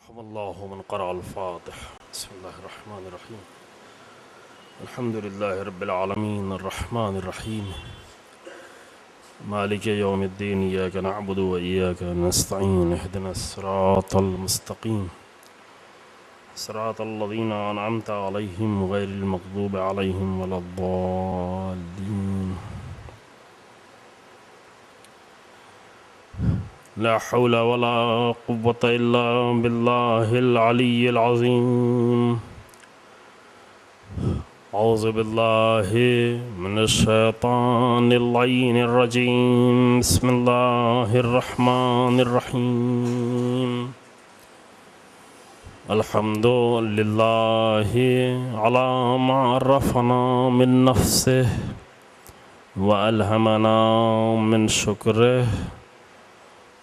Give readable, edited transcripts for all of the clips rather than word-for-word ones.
رحم الله من قرأ الفاتح. بسم الله الرحمن الرحيم. الحمد لله رب العالمين الرحمن الرحيم مالك يوم الدين إياك نعبد وإياك نستعين اهدنا الصراط المستقيم صراط الذين أنعمت عليهم غير المغضوب عليهم ولا الضالين. لا حول ولا قوة إلا بالله العلي العظيم. أعوذ بالله من الشيطان اللعين الرجيم. بسم الله الرحمن الرحيم. الحمد لله على ما عرفنا من نفسه وألهمنا من شكره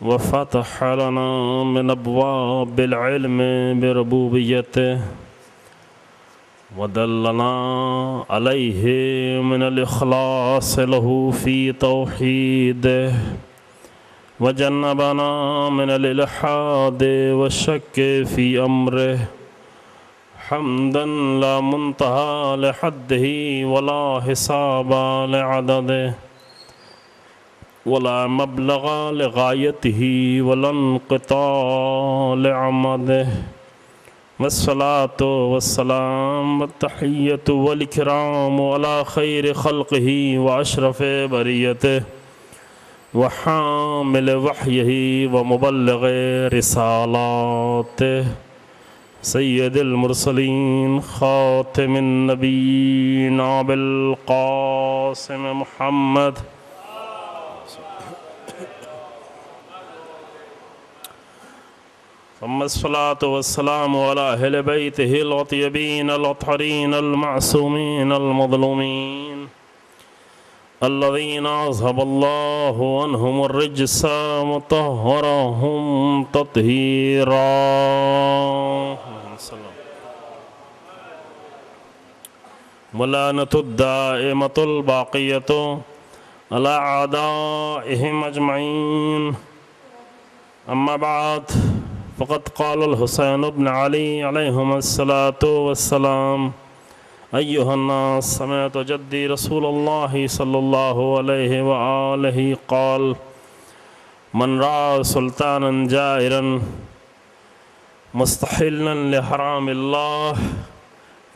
وفتح لنا من أبواب العلم بربوبيته ودلنا عليه من الإخلاص له في توحيده وجنبنا من الإلحاد والشك في أمره حمدا لا منتهى لحده ولا حساب لعدده ولا مبلغ لغايته ولا انقطاع لعمده والصلاة والسلام والتحية والإكرام على خير خلقه وأشرف بريته وحامل وحيه ومبلغ رسالاته سيد المرسلين خاتم النبيين أبي القاسم محمد ثم الصلاة والسلام على أهل بيته الطيبين الأطهرين المعصومين المظلومين الذين أذهب الله عنهم الرجس وطهرهم تطهيرا. ولعنة الدائمة الباقية على أعدائهم أجمعين. أما بعد فقد قال الحسين بن علي عليهما الصلاة والسلام: أيها الناس سمعت جدي رسول الله صلى الله عليه وآله قال: من رأى سلطانا جائرا مستحلا لحرام الله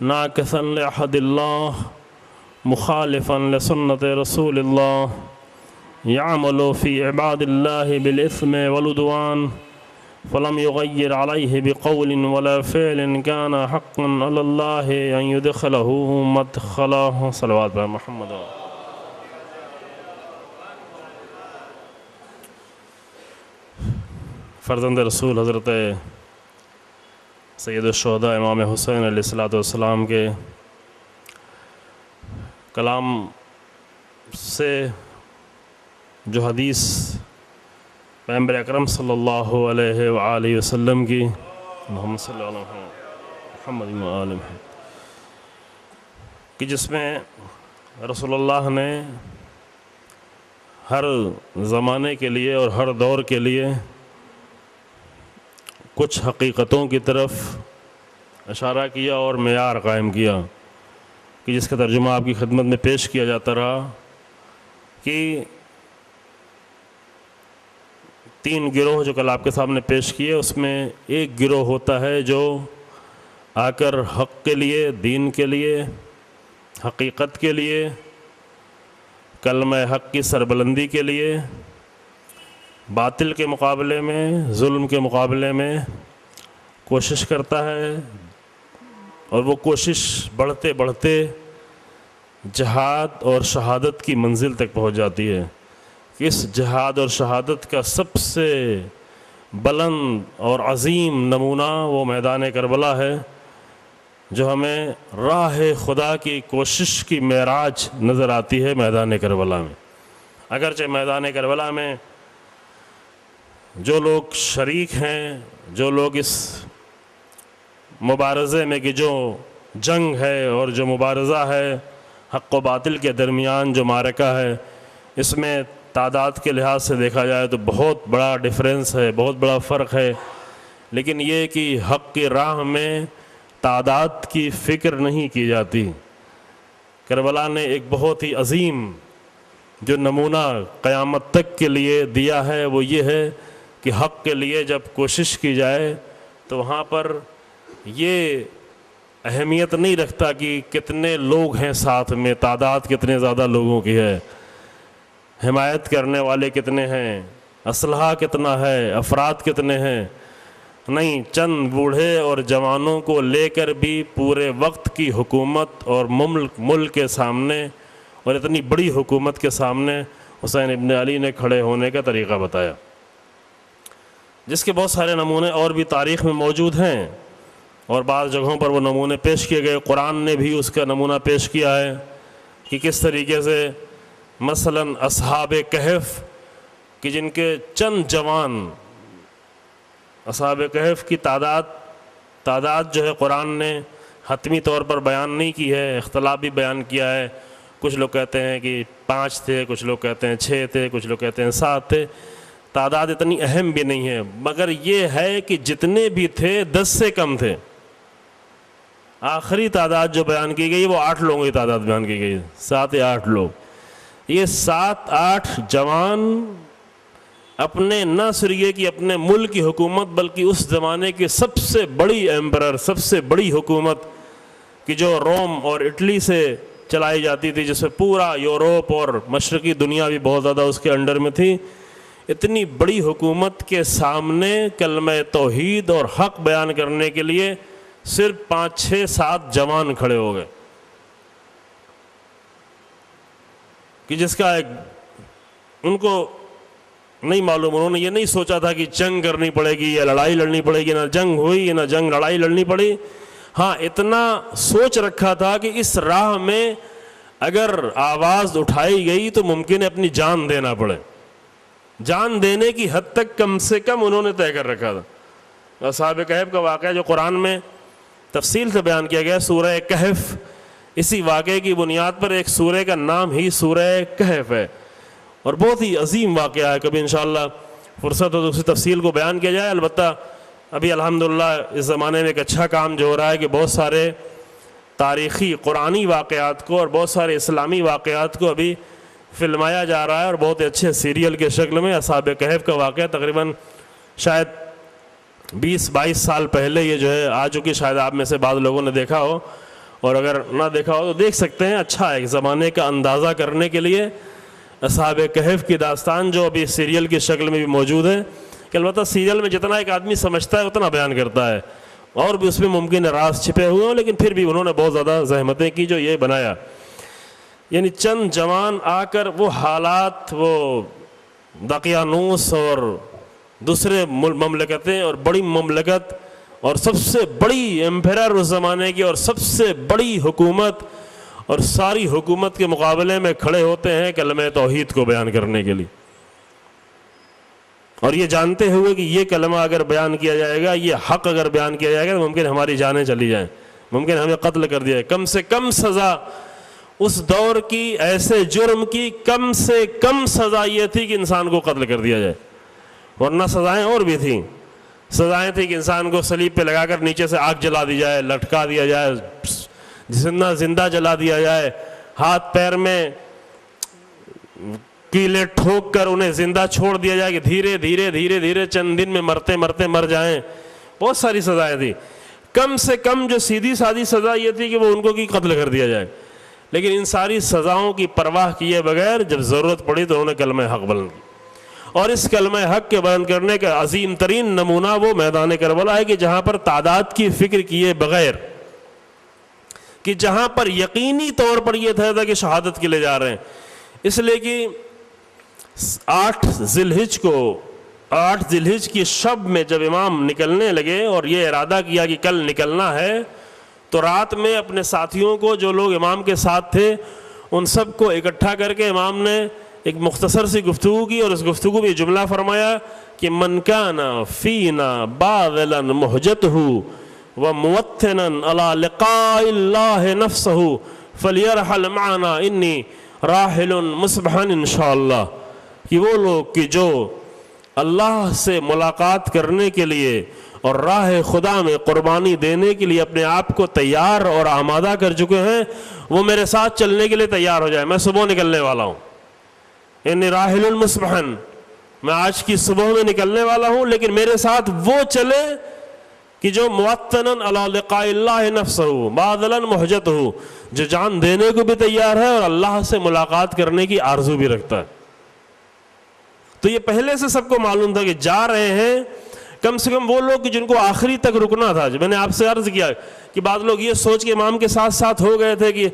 ناكثا لعهد الله مخالفا لسنة رسول الله يعمل في عباد الله بالإثم والعدوان فلم يغير عليه بقول ولا فعل كان حقا على الله أن يدخله مدخله. صلوات بر محمد. فرزند رسول حضرت سید الشہداء امام حسین علیہ السلام کے کلام سے جو حدیث پیغمبر اکرم صلی اللہ علیہ وآلہ وسلم کی محمد صلی اللہ علیہ محمد وآلہ کہ جس میں رسول اللہ نے ہر زمانے کے لیے اور ہر دور کے لیے کچھ حقیقتوں کی طرف اشارہ کیا اور معیار قائم کیا کہ جس کا ترجمہ آپ کی خدمت میں پیش کیا جاتا رہا کہ تین گروہ جو کل آپ کے سامنے پیش کیے اس میں ایک گروہ ہوتا ہے جو آ کر حق کے لیے، دین کے لیے، حقیقت کے لیے، کلمہ حق کی سربلندی کے لیے باطل کے مقابلے میں، ظلم کے مقابلے میں کوشش کرتا ہے اور وہ کوشش بڑھتے بڑھتے جہاد اور شہادت کی منزل تک پہنچ جاتی ہے. اس جہاد اور شہادت کا سب سے بلند اور عظیم نمونہ وہ میدان کربلا ہے جو ہمیں راہ خدا کی کوشش کی معراج نظر آتی ہے میدان کربلا میں. اگرچہ میدان کربلا میں جو لوگ شریک ہیں، جو لوگ اس مبارزے میں کہ جو جنگ ہے اور جو مبارزہ ہے حق و باطل کے درمیان جو معرکہ ہے، اس میں تعداد کے لحاظ سے دیکھا جائے تو بہت بڑا ڈیفرنس ہے، بہت بڑا فرق ہے. لیکن یہ کہ حق کی راہ میں تعداد کی فکر نہیں کی جاتی۔ کربلا نے ایک بہت ہی عظیم جو نمونہ قیامت تک کے لیے دیا ہے وہ یہ ہے کہ حق کے لیے جب کوشش کی جائے تو وہاں پر یہ اہمیت نہیں رکھتا کہ کتنے لوگ ہیں ساتھ میں، تعداد کتنے زیادہ لوگوں کی ہے، حمایت کرنے والے کتنے ہیں، اسلحہ کتنا ہے، افراد کتنے ہیں، نہیں، چند بوڑھے اور جوانوں کو لے کر بھی پورے وقت کی حکومت اور ملک کے سامنے اور اتنی بڑی حکومت کے سامنے حسین ابن علی نے کھڑے ہونے کا طریقہ بتایا، جس کے بہت سارے نمونے اور بھی تاریخ میں موجود ہیں اور بعض جگہوں پر وہ نمونے پیش کیے گئے۔ قرآن نے بھی اس کا نمونہ پیش کیا ہے کہ کس طریقے سے مثلاً اصحاب کہف کہ جن کے چند جوان، اصحاب کہف کی تعداد جو ہے قرآن نے حتمی طور پر بیان نہیں کی ہے، اختلاف بھی بیان کیا ہے۔ کچھ لوگ کہتے ہیں کہ 5 تھے، کچھ لوگ کہتے ہیں 6 تھے، کچھ لوگ کہتے ہیں 7 تھے۔ تعداد اتنی اہم بھی نہیں ہے، مگر یہ ہے کہ جتنے بھی تھے 10 سے کم تھے۔ آخری تعداد جو بیان کی گئی وہ 8 لوگوں کی تعداد بیان کی گئی، 7 یا 8 لوگ۔ یہ 7-8 جوان اپنے نہ صرف یہ کہ اپنے ملک کی حکومت بلکہ اس زمانے کی سب سے بڑی ایمپرر، سب سے بڑی حکومت کہ جو روم اور اٹلی سے چلائی جاتی تھی، جس میں پورا یوروپ اور مشرقی دنیا بھی بہت زیادہ اس کے انڈر میں تھی، اتنی بڑی حکومت کے سامنے کلمہ توحید اور حق بیان کرنے کے لیے صرف 5-6-7 جوان کھڑے ہو گئے کہ جس کا ان کو نہیں معلوم، انہوں نے یہ نہیں سوچا تھا کہ جنگ کرنی پڑے گی یا لڑائی لڑنی پڑے گی، نہ جنگ ہوئی نہ جنگ لڑائی لڑنی پڑی۔ ہاں اتنا سوچ رکھا تھا کہ اس راہ میں اگر آواز اٹھائی گئی تو ممکن ہے اپنی جان دینا پڑے، جان دینے کی حد تک کم سے کم انہوں نے طے کر رکھا تھا۔ اصحاب کہف کا واقعہ جو قرآن میں تفصیل سے بیان کیا گیا، سورہ کہف، اسی واقعے کی بنیاد پر ایک سورہ کا نام ہی سورہ کہف ہے اور بہت ہی عظیم واقعہ ہے۔ کبھی انشاءاللہ فرصت ہو تو اسی تفصیل کو بیان کیا جائے۔ البتہ ابھی الحمدللہ اس زمانے میں ایک اچھا کام جو ہو رہا ہے کہ بہت سارے تاریخی قرآنی واقعات کو اور بہت سارے اسلامی واقعات کو ابھی فلمایا جا رہا ہے اور بہت اچھے سیریل کے شکل میں۔ اصحاب کہف کا واقعہ تقریباً شاید 20-22 سال پہلے یہ جو ہے آ چکی، شاید آپ میں سے بعض لوگوں نے دیکھا ہو، اور اگر نہ دیکھا ہو تو دیکھ سکتے ہیں۔ اچھا ہے زمانے کا اندازہ کرنے کے لیے اصحاب کہف کی داستان جو ابھی سیریل کی شکل میں بھی موجود ہے، کہ البتہ سیریل میں جتنا ایک آدمی سمجھتا ہے اتنا بیان کرتا ہے، اور بھی اس میں ممکن راز چھپے ہوئے ہوں، لیکن پھر بھی انہوں نے بہت زیادہ زحمتیں کی جو یہ بنایا۔ یعنی چند جوان آ کر وہ حالات، وہ دقیانوس اور دوسرے مملکتیں اور بڑی مملکت اور سب سے بڑی ایمپیرر اس زمانے کی اور سب سے بڑی حکومت اور ساری حکومت کے مقابلے میں کھڑے ہوتے ہیں کلمہ توحید کو بیان کرنے کے لیے، اور یہ جانتے ہوئے کہ یہ کلمہ اگر بیان کیا جائے گا، یہ حق اگر بیان کیا جائے گا تو ممکن ہماری جانیں چلی جائیں، ممکن ہمیں قتل کر دیا جائے۔ کم سے کم سزا اس دور کی ایسے جرم کی کم سے کم سزا یہ تھی کہ انسان کو قتل کر دیا جائے، ورنہ سزائیں اور بھی تھیں۔ سزائیں تھیں کہ انسان کو صلیب پہ لگا کر نیچے سے آگ جلا دی جائے، لٹکا دیا جائے، زندہ جلا دیا جائے، ہاتھ پیر میں کیلے ٹھوک کر انہیں زندہ چھوڑ دیا جائے کہ دھیرے دھیرے دھیرے دھیرے چند دن میں مرتے مرتے مر جائیں۔ بہت ساری سزائیں تھیں۔ کم سے کم جو سیدھی سادھی سزا یہ تھی کہ وہ ان کو کی قتل کر دیا جائے، لیکن ان ساری سزاؤں کی پرواہ کیے بغیر جب ضرورت پڑی تو انہوں نے کلمہ حق بلند کی، اور اس کلمہ حق کے بیان کرنے کا عظیم ترین نمونہ وہ میدان کربلا ہے کہ جہاں پر تعداد کی فکر کیے بغیر، کہ جہاں پر یقینی طور پر یہ تھا کہ شہادت کے لے جا رہے ہیں، اس لیے کہ 8 ذی الحجہ کی شب میں جب امام نکلنے لگے اور یہ ارادہ کیا کہ کل نکلنا ہے، تو رات میں اپنے ساتھیوں کو جو لوگ امام کے ساتھ تھے ان سب کو اکٹھا کر کے امام نے ایک مختصر سی گفتگو کی، اور اس گفتگو میں یہ جملہ فرمایا کہ من کان فینا باذلا مہجتہ وموطنا علی لقاء اللہ نفسہ فلیرحل معنا انی راحل مصبحا انشاءاللہ، کہ وہ لوگ کہ جو اللہ سے ملاقات کرنے کے لیے اور راہ خدا میں قربانی دینے کے لیے اپنے آپ کو تیار اور آمادہ کر چکے ہیں، وہ میرے ساتھ چلنے کے لیے تیار ہو جائے۔ میں صبح نکلنے والا ہوں، انی راحل مصبحا، میں آج کی صبح میں نکلنے والا ہوں، لیکن میرے ساتھ وہ چلے کہ جو موطنا علی لقاء اللہ نفسہ باذلا محجتہ، جو جان دینے کو بھی تیار ہے اور اللہ سے ملاقات کرنے کی آرزو بھی رکھتا ہے۔ تو یہ پہلے سے سب کو معلوم تھا کہ جا رہے ہیں کم سے کم وہ لوگ جن کو آخری تک رکنا تھا۔ جو میں نے آپ سے عرض کیا کہ بعض لوگ یہ سوچ کے امام کے ساتھ ساتھ ہو گئے تھے کہ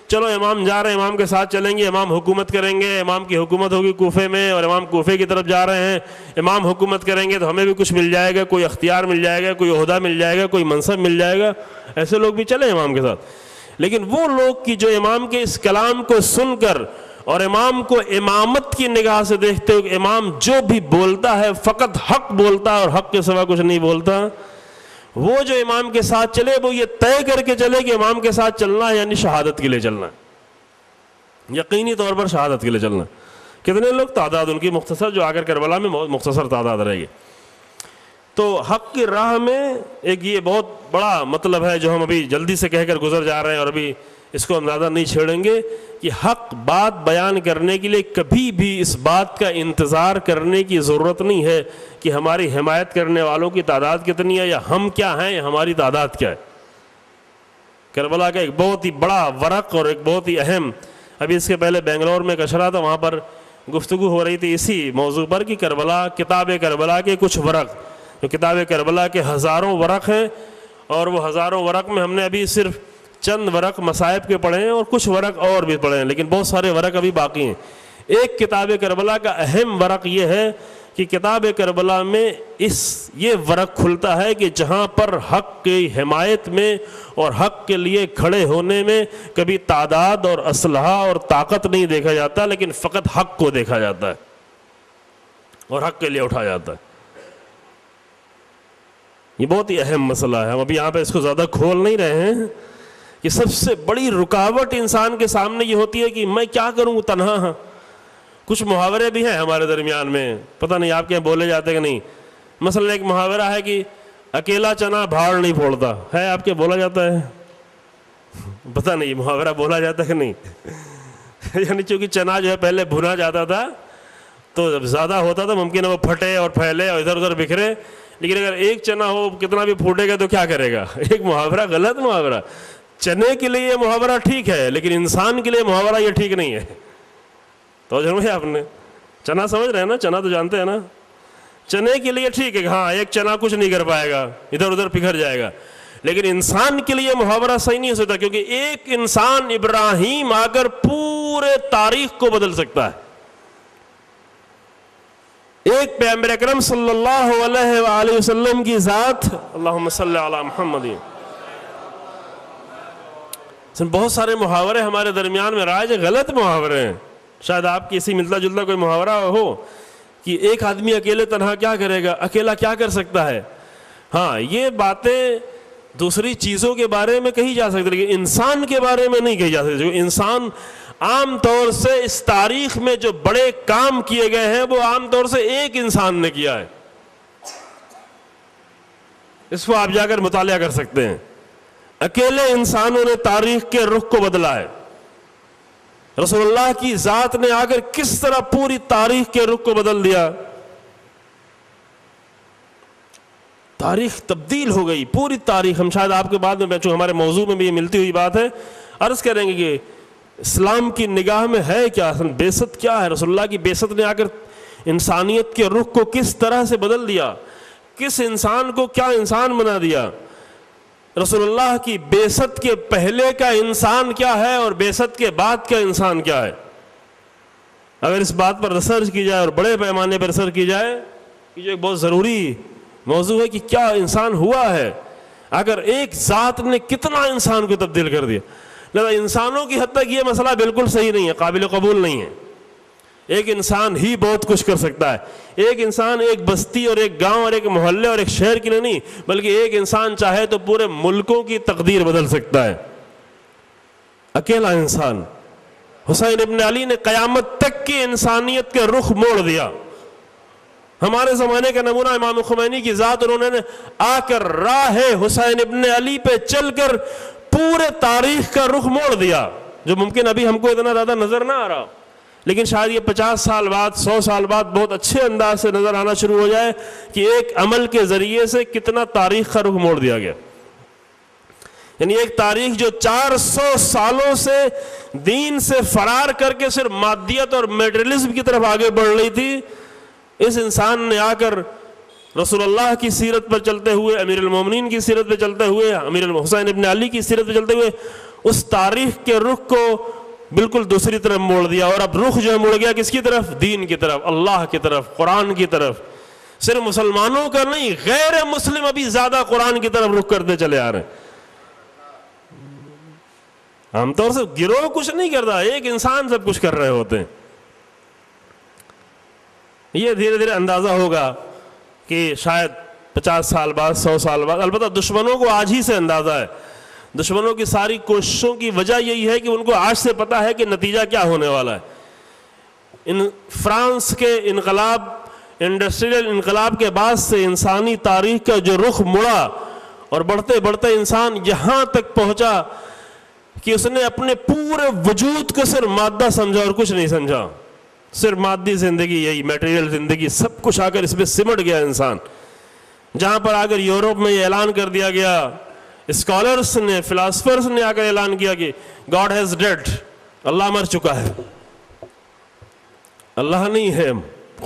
چلو امام جا رہے ہیں، امام کے ساتھ چلیں گے، امام حکومت کریں گے، امام کی حکومت ہوگی کوفے میں اور امام کوفے کی طرف جا رہے ہیں، امام حکومت کریں گے تو ہمیں بھی کچھ مل جائے گا، کوئی اختیار مل جائے گا، کوئی عہدہ مل جائے گا، کوئی منصب مل جائے گا۔ ایسے لوگ بھی چلے امام کے ساتھ، لیکن وہ لوگ کی جو امام کے اس کلام کو سن کر اور امام کو امامت کی نگاہ سے دیکھتے ہوئے، امام جو بھی بولتا ہے فقط حق بولتا ہے اور حق کے سوا کچھ نہیں بولتا، وہ جو امام کے ساتھ چلے وہ یہ طے کر کے چلے کہ امام کے ساتھ چلنا ہے یعنی شہادت کے لیے چلنا ہے، یقینی طور پر شہادت کے لیے چلنا ہے۔ کتنے لوگ؟ تعداد ان کی مختصر، جو آ کر کربلا میں بہت مختصر تعداد رہے گی۔ تو حق کی راہ میں ایک یہ بہت بڑا مطلب ہے جو ہم ابھی جلدی سے کہہ کر گزر جا رہے ہیں، اور ابھی اس کو ہم زیادہ نہیں چھیڑیں گے کہ حق بات بیان کرنے کے لیے کبھی بھی اس بات کا انتظار کرنے کی ضرورت نہیں ہے کہ ہماری حمایت کرنے والوں کی تعداد کتنی ہے، یا ہم کیا ہیں، یا ہماری تعداد کیا ہے۔ کربلا کا ایک بہت ہی بڑا ورق اور ایک بہت ہی اہم، ابھی اس کے پہلے بنگلور میں کشرا تھا، وہاں پر گفتگو ہو رہی تھی اسی موضوع پر کہ کربلا، کتاب کربلا کے کچھ ورق، جو کتاب کربلا کے ہزاروں ورق ہیں، اور وہ ہزاروں ورق میں ہم نے ابھی صرف چند ورق مصائب کے پڑھے ہیں اور کچھ ورق اور بھی پڑھے ہیں، لیکن بہت سارے ورق ابھی باقی ہیں۔ ایک کتاب کربلا کا اہم ورق یہ ہے کہ کتاب کربلا میں یہ ورق کھلتا ہے کہ جہاں پر حق کی حمایت میں اور حق کے لیے کھڑے ہونے میں کبھی تعداد اور اسلحہ اور طاقت نہیں دیکھا جاتا، لیکن فقط حق کو دیکھا جاتا ہے اور حق کے لیے اٹھا جاتا ہے۔ یہ بہت ہی اہم مسئلہ ہے، ہم ابھی یہاں پہ اس کو زیادہ کھول نہیں رہے ہیں کہ سب سے بڑی رکاوٹ انسان کے سامنے یہ ہوتی ہے کہ میں کیا کروں، تنہا ہاں۔ کچھ محاورے بھی ہیں ہمارے درمیان میں، پتہ نہیں آپ کے یہاں بولے جاتے کہ نہیں۔ مثلا ایک محاورہ ہے کہ اکیلا چنا بھاڑ نہیں پھوڑتا، ہے آپ کے بولا جاتا ہے؟ پتہ نہیں محاورہ بولا جاتا ہے کہ نہیں؟ یعنی چونکہ چنا جو ہے پہلے بھنا جاتا تھا تو جب زیادہ ہوتا تھا ممکن ہے وہ پھٹے اور پھیلے اور ادھر ادھر بکھرے، لیکن اگر ایک چنا ہو کتنا بھی پھوٹے گا تو کیا کرے گا؟ ایک محاورہ غلط محاورہ۔ چنے کے لیے یہ محاورہ ٹھیک ہے، لیکن انسان کے لیے محاورہ یہ ٹھیک نہیں ہے۔ تو جنوب آپ نے چنا سمجھ رہے ہیں نا، چنا تو جانتے ہیں نا، چنے کے لیے ٹھیک ہے، ہاں ایک چنا کچھ نہیں کر پائے گا، ادھر ادھر بکھر جائے گا، لیکن انسان کے لیے محاورہ صحیح نہیں ہو سکتا، کیونکہ ایک انسان ابراہیم آ کر پورے تاریخ کو بدل سکتا ہے۔ ایک پیغمبر اکرم صلی اللہ علیہ وآلہ وسلم کی ذات، اللہم صلی علی محمد۔ بہت سارے محاورے ہمارے درمیان میں رائج، غلط محاورے ہیں۔ شاید آپ کی اسی ملتا جلتا کوئی محاورہ ہو کہ ایک آدمی اکیلے تنہا کیا کرے گا، اکیلا کیا کر سکتا ہے۔ ہاں یہ باتیں دوسری چیزوں کے بارے میں کہی جا سکتی، لیکن انسان کے بارے میں نہیں کہی جا سکتی۔ انسان عام طور سے اس تاریخ میں جو بڑے کام کیے گئے ہیں وہ عام طور سے ایک انسان نے کیا ہے، اس کو آپ جا کر مطالعہ کر سکتے ہیں۔ اکیلے انسانوں نے تاریخ کے رخ کو بدلا ہے۔ رسول اللہ کی ذات نے آ کر کس طرح پوری تاریخ کے رخ کو بدل دیا، تاریخ تبدیل ہو گئی، پوری تاریخ۔ ہم شاید آپ کے بعد میں بیچوں، ہمارے موضوع میں بھی یہ ملتی ہوئی بات ہے، عرض کریں گے کہ اسلام کی نگاہ میں ہے کیا، بعثت کیا ہے۔ رسول اللہ کی بعثت نے آ کر انسانیت کے رخ کو کس طرح سے بدل دیا، کس انسان کو کیا انسان بنا دیا۔ رسول اللہ کی بعثت کے پہلے کا انسان کیا ہے اور بعثت کے بعد کا انسان کیا ہے۔ اگر اس بات پر ریسرچ کی جائے اور بڑے پیمانے پر ریسرچ کی جائے، یہ جو ایک بہت ضروری موضوع ہے کہ کیا انسان ہوا ہے، اگر ایک ذات نے کتنا انسان کو تبدیل کر دیا۔ لہذا انسانوں کی حد تک یہ مسئلہ بالکل صحیح نہیں ہے، قابل قبول نہیں ہے۔ ایک انسان ہی بہت کچھ کر سکتا ہے۔ ایک انسان ایک بستی اور ایک گاؤں اور ایک محلے اور ایک شہر کی نہیں، بلکہ ایک انسان چاہے تو پورے ملکوں کی تقدیر بدل سکتا ہے، اکیلا انسان۔ حسین ابن علی نے قیامت تک کی انسانیت کے رخ موڑ دیا۔ ہمارے زمانے کا نمونہ امام خمینی کی ذات، انہوں نے آ کر راہ حسین ابن علی پہ چل کر پورے تاریخ کا رخ موڑ دیا، جو ممکن ابھی ہم کو اتنا زیادہ نظر نہ آ رہا، لیکن شاید یہ 50 سال بعد 100 سال بعد بہت اچھے انداز سے نظر آنا شروع ہو جائے کہ ایک عمل کے ذریعے سے کتنا تاریخ کا رخ موڑ دیا گیا. یعنی ایک تاریخ جو 400 سالوں سے دین سے فرار کر کے صرف مادیت اور میٹریلزم کی طرف آگے بڑھ رہی تھی، اس انسان نے آ کر رسول اللہ کی سیرت پر چلتے ہوئے، امیر المومنین کی سیرت پہ چلتے ہوئے، امیر حسین ابن علی کی سیرت پہ چلتے ہوئے اس تاریخ کے رخ کو بالکل دوسری طرف موڑ دیا. اور اب رخ جو ہے مڑ گیا کس کی طرف؟ دین کی طرف، اللہ کی طرف، قرآن کی طرف. صرف مسلمانوں کا نہیں، غیر مسلم ابھی زیادہ قرآن کی طرف رخ کرتے چلے آ رہے ہیں. عام طور سے گروہ کچھ نہیں کرتا، ایک انسان سب کچھ کر رہے ہوتے ہیں. یہ دھیرے دھیرے اندازہ ہوگا کہ شاید 50 سال بعد 100 سال بعد، البتہ دشمنوں کو آج ہی سے اندازہ ہے. دشمنوں کی ساری کوششوں کی وجہ یہی ہے کہ ان کو آج سے پتہ ہے کہ نتیجہ کیا ہونے والا ہے. فرانس کے انقلاب، انڈسٹریل انقلاب کے بعد سے انسانی تاریخ کا جو رخ مڑا اور بڑھتے بڑھتے انسان یہاں تک پہنچا کہ اس نے اپنے پورے وجود کو صرف مادہ سمجھا اور کچھ نہیں سمجھا. صرف مادی زندگی، یہی میٹیریل زندگی، سب کچھ آ کر اس میں سمٹ گیا انسان. جہاں پر آ کر یورپ میں یہ اعلان کر دیا گیا، اسکالرس نے، فلاسفرس نے آ کر اعلان کیا کہ گاڈ ہیز ڈیڈ، اللہ مر چکا ہے. اللہ نہیں ہے،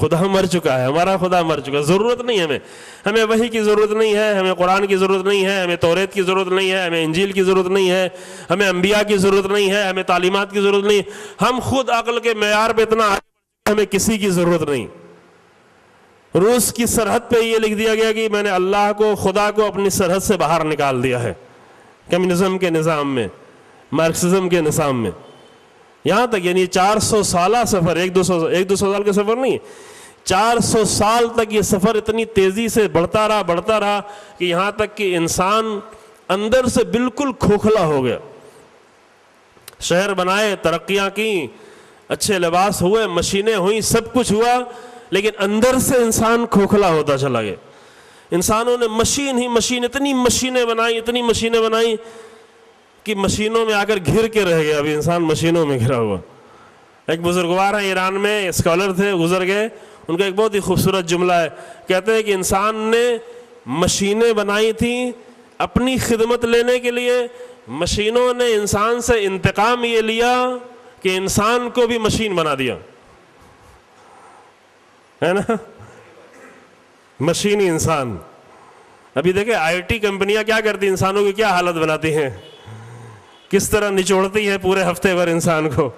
خدا مر چکا ہے، ہمارا خدا مر چکا ہے. ضرورت نہیں ہمیں وحی کی ضرورت نہیں ہے، ہمیں قرآن کی ضرورت نہیں ہے، ہمیں توریت کی ضرورت نہیں ہے، ہمیں انجیل کی ضرورت نہیں ہے، ہمیں انبیاء کی ضرورت نہیں ہے، ہمیں تعلیمات کی ضرورت نہیں. ہم خود عقل کے معیار پہ اتنا آگے، ہمیں کسی کی ضرورت نہیں. روس کی سرحد پہ یہ لکھ دیا گیا کہ میں نے اللہ کو، خدا کو اپنی سرحد سے باہر نکال دیا ہے، کمیونزم کے نظام میں، مارکسزم کے نظام میں. یہاں تک یعنی 400 سالہ سفر، ایک دو سو سال کا سفر نہیں، 400 سال تک یہ سفر اتنی تیزی سے بڑھتا رہا کہ یہاں تک کہ انسان اندر سے بالکل کھوکھلا ہو گیا. شہر بنائے، ترقیاں کی، اچھے لباس ہوئے، مشینیں ہوئیں، سب کچھ ہوا، لیکن اندر سے انسان کھوکھلا ہوتا چلا گیا. انسانوں نے اتنی مشینیں بنائیں کہ مشینوں میں آ کر گھر کے رہ گیا. ابھی انسان مشینوں میں گھرا ہوا. ایک بزرگوار ہیں ایران میں، اسکالر تھے، گزر گئے. ان کا ایک بہت ہی خوبصورت جملہ ہے، کہتے ہیں کہ انسان نے مشینیں بنائی تھیں اپنی خدمت لینے کے لیے، مشینوں نے انسان سے انتقام یہ لیا کہ انسان کو بھی مشین بنا دیا، ہے نا؟ مشینی انسان. ابھی دیکھیں آئی ٹی کمپنیاں کیا کرتی، انسانوں کی کیا حالت بناتی ہیں، کس طرح نچوڑتی ہے پورے ہفتے بھر انسان کو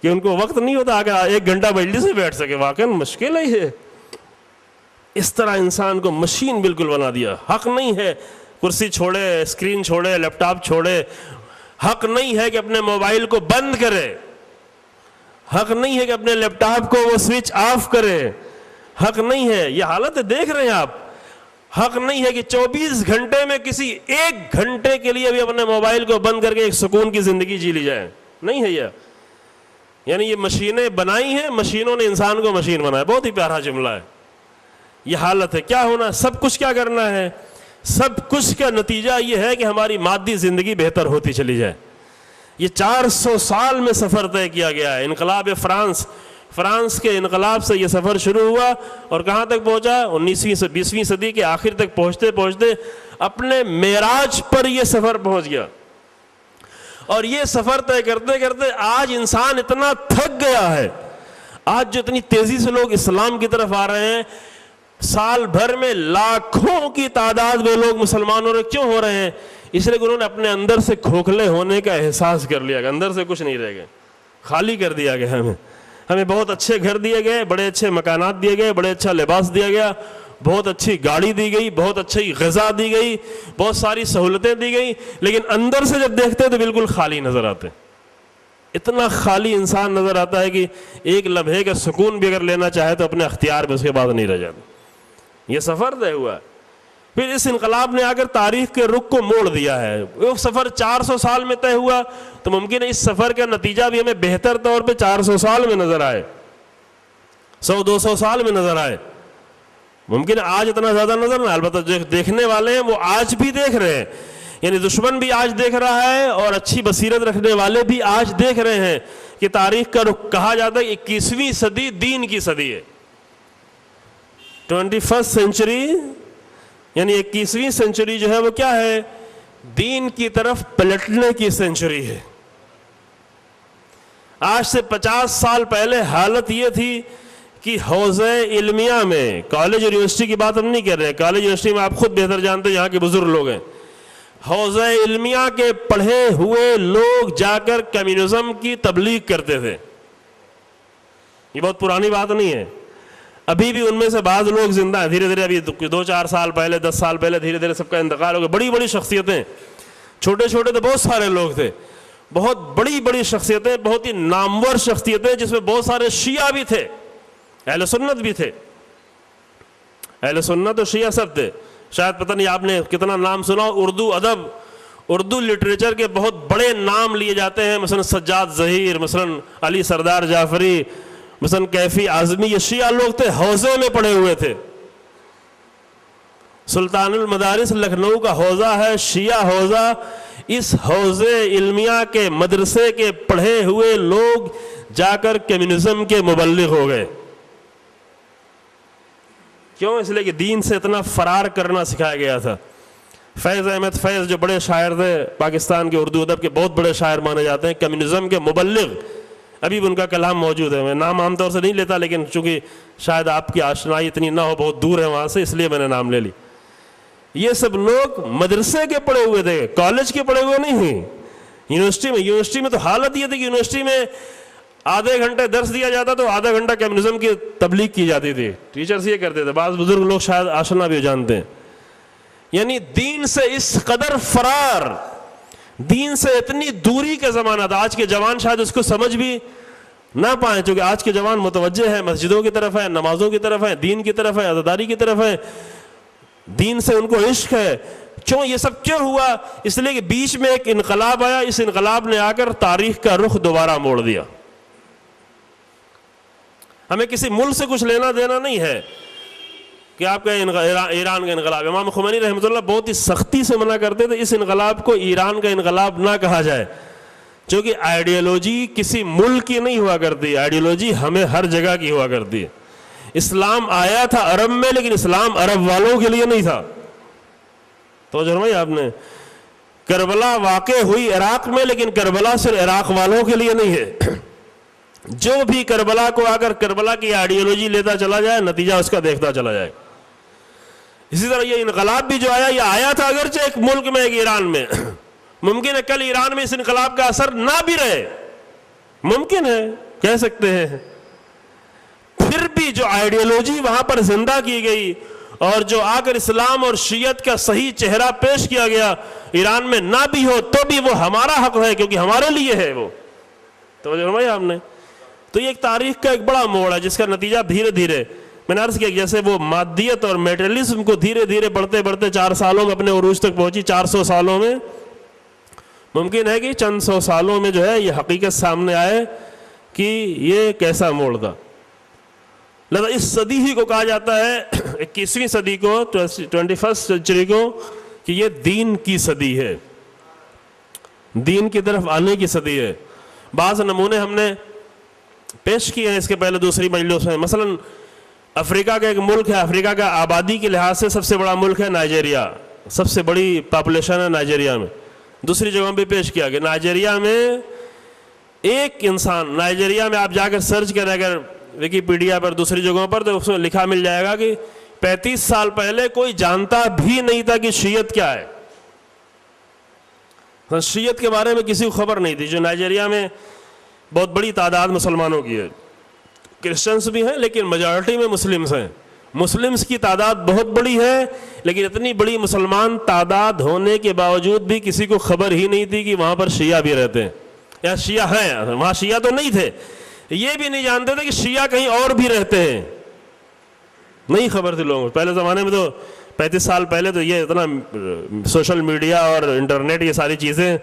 کہ ان کو وقت نہیں ہوتا اگر 1 گھنٹہ بجلی سے بیٹھ سکے. واقعا مشکل ہی ہے. اس طرح انسان کو مشین بالکل بنا دیا. حق نہیں ہے کرسی چھوڑے، اسکرین چھوڑے، لیپ ٹاپ چھوڑے. حق نہیں ہے کہ اپنے موبائل کو بند کرے. حق نہیں ہے کہ اپنے لیپ ٹاپ کو وہ سوئچ آف کرے. حق نہیں ہے. یہ حالت دیکھ رہے ہیں آپ. حق نہیں ہے کہ 24 گھنٹے میں کسی 1 گھنٹے کے لیے بھی اپنے موبائل کو بند کر کے ایک سکون کی زندگی جی لی جائے. نہیں ہے یہ. یعنی یہ مشینیں بنائی ہیں، مشینوں نے انسان کو مشین بنایا. بہت ہی پیارا جملہ ہے. یہ حالت ہے. کیا ہونا؟ سب کچھ کیا کرنا ہے؟ سب کچھ کا نتیجہ یہ ہے کہ ہماری مادی زندگی بہتر ہوتی چلی جائے. یہ 400 سال میں سفر طے کیا گیا ہے. انقلاب فرانس کے انقلاب سے یہ سفر شروع ہوا اور کہاں تک پہنچا؟ 19ویں صدی کے آخر تک پہنچتے پہنچتے اپنے معراج پر یہ سفر پہنچ گیا. اور یہ سفر طے کرتے کرتے آج انسان اتنا تھک گیا ہے. آج جو اتنی تیزی سے لوگ اسلام کی طرف آ رہے ہیں، سال بھر میں لاکھوں کی تعداد میں لوگ مسلمانوں میں کیوں ہو رہے ہیں؟ اس لیے کہ انہوں نے اپنے اندر سے کھوکھلے ہونے کا احساس کر لیا کہ اندر سے کچھ نہیں رہ گئے. خالی کر دیا گیا. ہمیں بہت اچھے گھر دیے گئے، بڑے اچھے مکانات دیے گئے، بڑے اچھا لباس دیا گیا، بہت اچھی گاڑی دی گئی، بہت اچھی غذا دی گئی، بہت ساری سہولتیں دی گئی، لیکن اندر سے جب دیکھتے تو بالکل خالی نظر آتے. اتنا خالی انسان نظر آتا ہے کہ ایک لمحے کا سکون بھی اگر لینا چاہے تو اپنے اختیار میں اس کے بعد نہیں رہ جاتا. یہ سفر طے ہوا. پھر اس انقلاب نے آ کر تاریخ کے رخ کو موڑ دیا ہے. وہ سفر 400 سال میں طے ہوا تو ممکن ہے اس سفر کا نتیجہ بھی ہمیں بہتر طور پہ 400 سال میں نظر آئے، 100-200 سال میں نظر آئے. ممکن ہے آج اتنا زیادہ نظر نہ، البتہ جو دیکھنے والے ہیں وہ آج بھی دیکھ رہے ہیں، یعنی دشمن بھی آج دیکھ رہا ہے اور اچھی بصیرت رکھنے والے بھی آج دیکھ رہے ہیں کہ تاریخ کا رخ کہا جاتا ہے 21ویں صدی دین کی صدی ہے. 21st سینچری یعنی 21ویں سینچری جو ہے وہ کیا ہے؟ دین کی طرف پلٹنے کی سینچری ہے. آج سے 50 سال پہلے حالت یہ تھی کہ حوزہ علمیہ میں، کالج یونیورسٹی کی بات ہم نہیں کر رہے، کالج یونیورسٹی میں آپ خود بہتر جانتے ہیں، یہاں کے بزرگ لوگ ہیں، حوزہ علمیہ کے پڑھے ہوئے لوگ جا کر کمیونزم کی تبلیغ کرتے تھے. یہ بہت پرانی بات نہیں ہے، ابھی بھی ان میں سے بعض لوگ زندہ ہیں. دھیرے دھیرے ابھی 2-4 سال پہلے، 10 سال پہلے دھیرے دھیرے سب کا انتقال ہو گیا. بڑی بڑی شخصیتیں، چھوٹے چھوٹے تو بہت سارے لوگ تھے، بہت بڑی بڑی شخصیتیں، بہت ہی نامور شخصیتیں، جس میں بہت سارے شیعہ بھی تھے، اہل سنت بھی تھے. اہل سنت اور شیعہ سب تھے. شاید پتہ نہیں آپ نے کتنا نام سنا، اردو ادب، اردو لٹریچر کے بہت بڑے نام لیے جاتے ہیں، مثلا سجاد ظہیر، مثلا علی سردار جعفری، مثلا کیفی اعظمی. یہ شیعہ لوگ تھے، حوزے میں پڑھے ہوئے تھے. سلطان المدارس لکھنؤ کا حوزہ ہے شیعہ حوزہ. اس حوزے علمیہ کے مدرسے کے پڑھے ہوئے لوگ جا کر کمیونزم کے مبلغ ہو گئے. کیوں؟ اس لیے کہ دین سے اتنا فرار کرنا سکھایا گیا تھا. فیض احمد فیض جو بڑے شاعر تھے، پاکستان کے اردو ادب کے بہت بڑے شاعر مانے جاتے ہیں، کمیونزم کے مبلغ. ابھی بھی ان کا کلام موجود ہے. میں نام عام طور سے نہیں لیتا، لیکن چونکہ شاید آپ کی آشنائی اتنی نہ ہو، بہت دور ہے وہاں سے، اس لیے میں نے نام لے لی. یہ سب لوگ مدرسے کے پڑھے ہوئے تھے، کالج کے پڑھے ہوئے نہیں ہیں. یونیورسٹی میں تو حالت یہ تھی کہ یونیورسٹی میں آدھے گھنٹے درس دیا جاتا تو آدھا گھنٹہ کمیونزم کی تبلیغ کی جاتی تھی. ٹیچرز یہ کرتے تھے، بعض بزرگ لوگ شاید آشنا بھی جانتے ہیں. یعنی دین سے اس قدر فرار، دین سے اتنی دوری کا زمانہ تھا. آج کے جوان شاید اس کو سمجھ بھی نہ پائیں، چونکہ آج کے جوان متوجہ ہے، مسجدوں کی طرف ہے، نمازوں کی طرف ہے، دین کی طرف ہے، عزاداری کی طرف ہے، دین سے ان کو عشق ہے. کیوں یہ سب کیوں ہوا؟ اس لیے کہ بیچ میں ایک انقلاب آیا، اس انقلاب نے آ کر تاریخ کا رخ دوبارہ موڑ دیا. ہمیں کسی ملک سے کچھ لینا دینا نہیں ہے کہ آپ کا ایران کا انقلاب. امام خمینی رحمۃ اللہ بہت ہی سختی سے منع کرتے تھے اس انقلاب کو ایران کا انقلاب نہ کہا جائے، کیونکہ آئیڈیالوجی کسی ملک کی نہیں ہوا کرتی، آئیڈیالوجی ہمیں ہر جگہ کی ہوا کرتی ہے. اسلام آیا تھا عرب میں، لیکن اسلام عرب والوں کے لیے نہیں تھا. تو فرمایا آپ نے، کربلا واقع ہوئی عراق میں، لیکن کربلا صرف عراق والوں کے لیے نہیں ہے. جو بھی کربلا کو آ کر کربلا کی آئیڈیالوجی لیتا چلا جائے، نتیجہ اس کا دیکھتا چلا جائے. اسی طرح یہ انقلاب بھی جو آیا، یہ آیا تھا اگرچہ ایک ملک میں، ایک ایران میں. ممکن ہے کل ایران میں اس انقلاب کا اثر نہ بھی رہے، ممکن ہے، کہہ سکتے ہیں. پھر بھی جو آئیڈیالوجی وہاں پر زندہ کی گئی اور جو آ کر اسلام اور شیعت کا صحیح چہرہ پیش کیا گیا، ایران میں نہ بھی ہو تو بھی وہ ہمارا حق ہے، کیونکہ ہمارے لیے ہے وہ. توجہ فرمایا آپ نے. تو یہ ایک تاریخ کا ایک بڑا موڑ ہے، جس کا نتیجہ دھیرے دھیرے میں نے عرض کیا، جیسے وہ مادیت اور میٹریلزم کو دھیرے دھیرے بڑھتے بڑھتے 4 سالوں میں اپنے عروج تک پہنچی. 400 سالوں میں ممکن ہے کہ چند 100 سالوں میں جو ہے یہ حقیقت سامنے آئے کہ یہ کیسا موڑ تھا. لہذا اس صدی ہی کو کہا جاتا ہے، 21ویں صدی کو، 21st سینچری کو، کہ یہ دین کی صدی ہے، دین کی طرف آنے کی صدی ہے. بعض نمونے ہم نے پیش کیے ہیں اس کے پہلے دوسری مجلس میں. مثلا افریقہ کا ایک ملک ہے، افریقہ کا آبادی کے لحاظ سے سب سے بڑا ملک ہے نائجیریا، سب سے بڑی پاپولیشن ہے نائجیریا میں. دوسری جگہوں پہ پیش کیا کہ نائجیریا میں ایک انسان، نائجیریا میں آپ جا کر سرچ کریں اگر ویکیپیڈیا پر دوسری جگہوں پر، تو اس میں لکھا مل جائے گا کہ 35 سال پہلے کوئی جانتا بھی نہیں تھا کہ شیعت کیا ہے. شیعت کے بارے میں کسی کو خبر نہیں تھی. جو نائجیریا میں بہت بڑی تعداد مسلمانوں کی ہے، کرسچنس بھی ہیں لیکن میجارٹی میں مسلمس ہیں. مسلمس کی تعداد بہت بڑی ہے، لیکن اتنی بڑی مسلمان تعداد ہونے کے باوجود بھی کسی کو خبر ہی نہیں تھی کہ وہاں پر شیعہ بھی رہتے ہیں یا شیعہ ہیں. وہاں شیعہ تو نہیں تھے، یہ بھی نہیں جانتے تھے کہ شیعہ کہیں اور بھی رہتے ہیں، نہیں خبر تھی لوگوں کو. پہلے زمانے میں تو 35 سال پہلے تو یہ اتنا سوشل میڈیا اور انٹرنیٹ یہ ساری چیزیں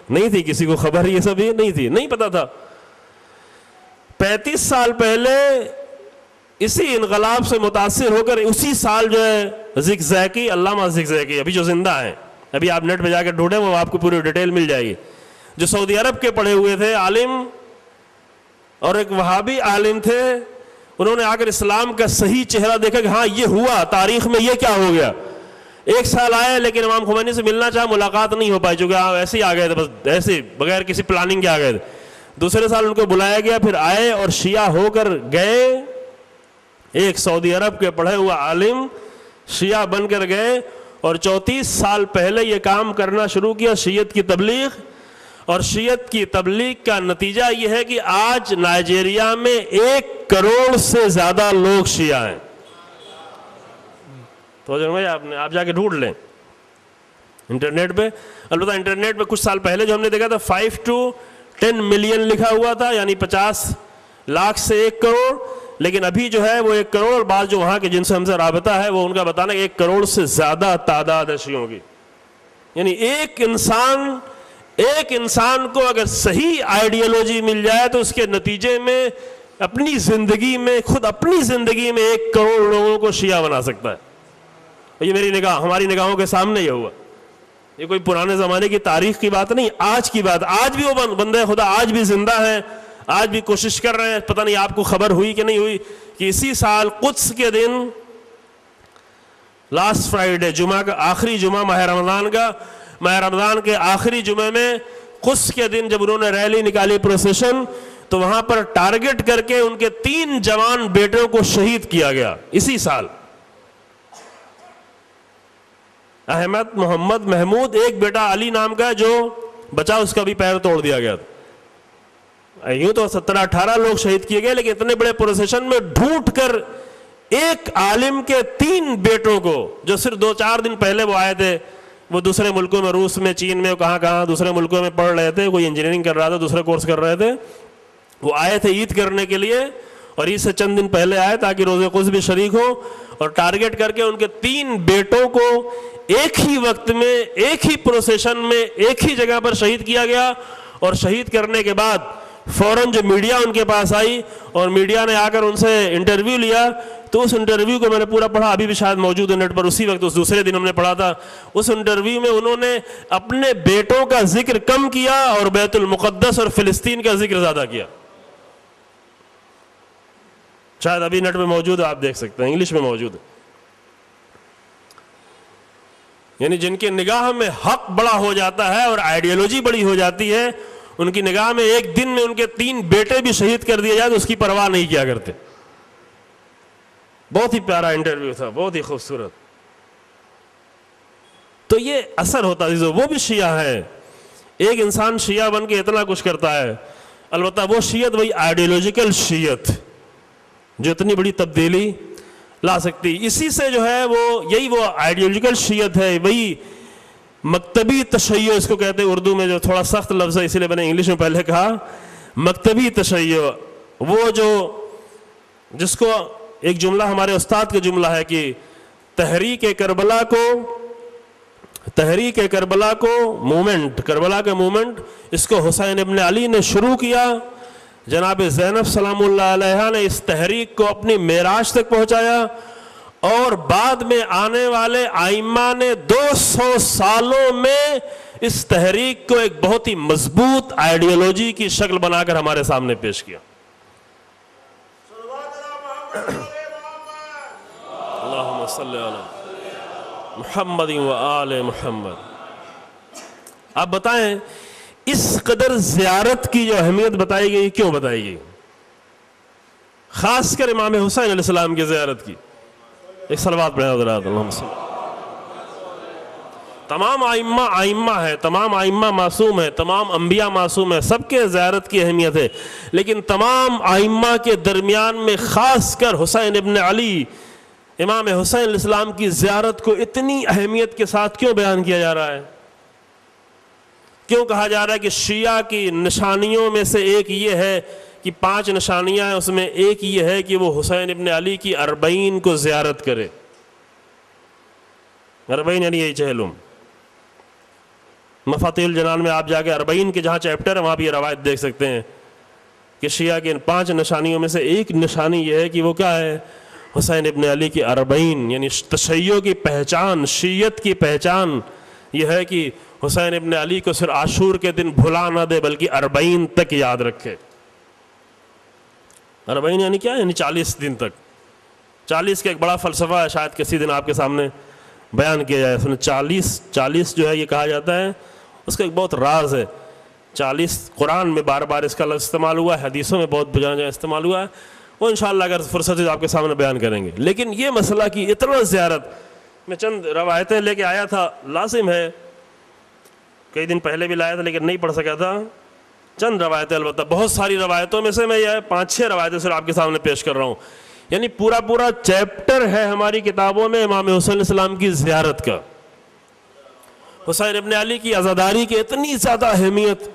نہیں تھی، کسی کو خبر یہ سب نہیں تھی، نہیں پتا تھا. 35 سال پہلے اسی انقلاب سے متاثر ہو کر اسی سال جو ہے زگزاکی، علامہ زگزاکی ابھی جو زندہ ہیں، ابھی آپ نیٹ پہ جا کے ڈھونڈیں وہ آپ کو پوری ڈیٹیل مل جائے گی، جو سعودی عرب کے پڑھے ہوئے تھے عالم اور ایک وہابی عالم تھے، انہوں نے آ کر اسلام کا صحیح چہرہ دیکھا کہ ہاں یہ ہوا، تاریخ میں یہ کیا ہو گیا۔ ایک سال آئے لیکن امام خمینی سے ملنا چاہا، ملاقات نہیں ہو پائی، چونکہ ایسے ہی آ گئے تھے، بس ایسے بغیر کسی پلاننگ کے آ گئے تھے۔ دوسرے سال ان کو بلایا گیا، پھر آئے اور شیعہ ہو کر گئے، ایک سعودی عرب کے پڑھے ہوا عالم شیعہ بن کر گئے، اور 34 سال پہلے یہ کام کرنا شروع کیا، شیعت کی تبلیغ۔ اور شیعت کی تبلیغ کا نتیجہ یہ ہے کہ آج نائجیریا میں 1 کروڑ سے زیادہ لوگ شیعہ ہیں۔ تو آپ جا کے ڈھونڈ لیں انٹرنیٹ پہ۔ البتہ انٹرنیٹ پہ کچھ سال پہلے جو ہم نے دیکھا تھا 5 to 10 ملین لکھا ہوا تھا، یعنی 50 لاکھ سے 1 کروڑ، لیکن ابھی جو ہے وہ 1 کروڑ، بعض جو وہاں کے جن سے ہم سے رابطہ ہے وہ ان کا بتانا کہ 1 کروڑ سے زیادہ تعداد ہے شیعوں کی۔ یعنی ایک انسان کو اگر صحیح آئیڈیالوجی مل جائے تو اس کے نتیجے میں اپنی زندگی میں، خود اپنی زندگی میں 1 کروڑ لوگوں کو شیعہ بنا سکتا ہے۔ یہ میری نگاہ، ہماری نگاہوں کے سامنے یہ ہوا، یہ کوئی پرانے زمانے کی تاریخ کی بات نہیں، آج کی بات۔ آج بھی وہ بندے خدا آج بھی زندہ ہیں، آج بھی کوشش کر رہے ہیں۔ پتہ نہیں آپ کو خبر ہوئی کہ نہیں ہوئی کہ اسی سال قدس کے دن، لاسٹ فرائیڈے، جمعہ کا آخری جمعہ ماہ رمضان کے آخری جمعے میں قدس کے دن جب انہوں نے ریلی نکالی، پروسیشن، تو وہاں پر ٹارگٹ کر کے ان کے 3 جوان بیٹوں کو شہید کیا گیا اسی سال۔ احمد، محمد، محمود، ایک بیٹا علی نام کا جو بچا، اس کا بھی پیر توڑ دیا گیا تھا۔ یوں تو 17-18 لوگ شہید کیے گئے، لیکن اتنے بڑے پروسیشن میں ڈھونڈ کر ایک عالم کے 3 بیٹوں کو، جو صرف 2-4 دن پہلے وہ آئے تھے، وہ دوسرے ملکوں میں، روس میں، چین میں، کہاں دوسرے ملکوں میں پڑھ رہے تھے، کوئی انجینئرنگ کر رہا تھا، دوسرے کورس کر رہے تھے، وہ آئے تھے عید کرنے کے لیے، اور عید سے چند دن پہلے آئے تاکہ روزے قدس بھی شریک ہو، اور ٹارگٹ کر کے ان کے 3 بیٹوں کو ایک ہی وقت میں، ایک ہی پروسیشن میں، ایک ہی جگہ پر شہید کیا گیا۔ اور شہید کرنے کے بعد فوراً جو میڈیا ان کے پاس آئی اور میڈیا نے آ کر ان سے انٹرویو لیا، تو اس انٹرویو کو میں نے پورا پڑھا، ابھی بھی شاید موجود ہے نیٹ پر، اسی وقت اس دوسرے دن ہم نے پڑھا تھا۔ اس انٹرویو میں انہوں نے اپنے بیٹوں کا ذکر کم کیا اور بیت المقدس اور فلسطین کا ذکر زیادہ کیا۔ شاید ابھی نیٹ پہ موجود ہے، آپ دیکھ سکتے ہیں، انگلش میں موجود ہے۔ یعنی جن کی نگاہ میں حق بڑا ہو جاتا ہے اور آئیڈیالوجی بڑی ہو جاتی ہے، ان کی نگاہ میں ایک دن میں ان کے 3 بیٹے بھی شہید کر دیے جائے تو اس کی پرواہ نہیں کیا کرتے۔ بہت ہی پیارا انٹرویو تھا، بہت ہی خوبصورت۔ تو یہ اثر ہوتا ہے، وہ بھی شیعہ ہے، ایک انسان شیعہ بن کے اتنا کچھ کرتا ہے۔ البتہ وہ شیعت وہی آئیڈیالوجیکل شیعت جو اتنی بڑی تبدیلی لا سکتی، اسی سے جو ہے یہی وہ آئیڈیالوجیکل شیعت ہے، وہی مکتبی تشیع اس کو کہتے ہیں اردو میں، جو تھوڑا سخت لفظ ہے اسی لیے میں نے انگلش میں پہلے کہا، مکتبی تشیع، وہ جس کو ایک جملہ ہمارے استاد کا جملہ ہے کہ تحریک کربلا کو مومنٹ، کربلا کا مومنٹ، اس کو حسین ابن علی نے شروع کیا، جناب زینب سلام اللہ علیہا نے اس تحریک کو اپنی معراج تک پہنچایا، اور بعد میں آنے والے ائمہ نے 200 سالوں میں اس تحریک کو ایک بہت ہی مضبوط آئیڈیالوجی کی شکل بنا کر ہمارے سامنے پیش کیا۔ اللہم صلی علی محمد و آل محمد۔ آپ بتائیں اس قدر زیارت کی جو اہمیت بتائی گئی، کیوں بتائی گئی؟ خاص کر امام حسین علیہ السلام کی زیارت کی۔ ایک صلوات پڑھیں حضرات، اللہم صلی۔ تمام ائمہ ہے، تمام ائمہ معصوم ہے، تمام انبیاء معصوم ہے، سب کے زیارت کی اہمیت ہے، لیکن تمام ائمہ کے درمیان میں خاص کر حسین ابن علی، امام حسین علیہ السلام کی زیارت کو اتنی اہمیت کے ساتھ کیوں بیان کیا جا رہا ہے؟ کیوں کہا جا رہا ہے کہ شیعہ کی نشانیوں میں سے ایک یہ ہے کہ 5 نشانیاں ہیں، اس میں ایک یہ ہے کہ وہ حسین ابن علی کی 40 کو زیارت کرے۔ 40 یعنی یہی چہلم، مفاتیح الجنان میں آپ جا کے 40 کے جہاں چیپٹر ہے وہاں بھی یہ روایت دیکھ سکتے ہیں کہ شیعہ کی ان 5 نشانیوں میں سے ایک نشانی یہ ہے کہ وہ کیا ہے؟ حسین ابن علی کی 40، یعنی تشیع کی پہچان، شیعت کی پہچان یہ ہے کہ حسین ابن علی کو صرف عاشور کے دن بھلا نہ دے بلکہ 40 تک یاد رکھے۔ 40 یعنی کیا؟ یعنی 40 دن تک۔ 40 کا ایک بڑا فلسفہ ہے، شاید کسی دن آپ کے سامنے بیان کیا جائے۔ سنیں 40 جو ہے یہ کہا جاتا ہے، اس کا ایک بہت راز ہے۔ 40 قرآن میں بار بار اس کا لفظ استعمال ہوا ہے، حدیثوں میں بہت جگہ استعمال ہوا ہے، وہ انشاءاللہ اگر فرصت ہے تو آپ کے سامنے بیان کریں گے۔ لیکن یہ مسئلہ کہ اتنا زیارت، میں چند روایتیں لے کے آیا تھا، لازم ہے کئی دن پہلے بھی لایا تھا لیکن نہیں پڑھ سکا تھا، چند روایتیں، البتہ بہت ساری روایتوں میں سے میں یہ 5-6 روایتیں صرف آپ کے سامنے پیش کر رہا ہوں۔ یعنی پورا چیپٹر ہے ہماری کتابوں میں امام حسین علیہ السلام کی زیارت کا، حسین ابن علی کی عزاداری کی اتنی زیادہ اہمیت۔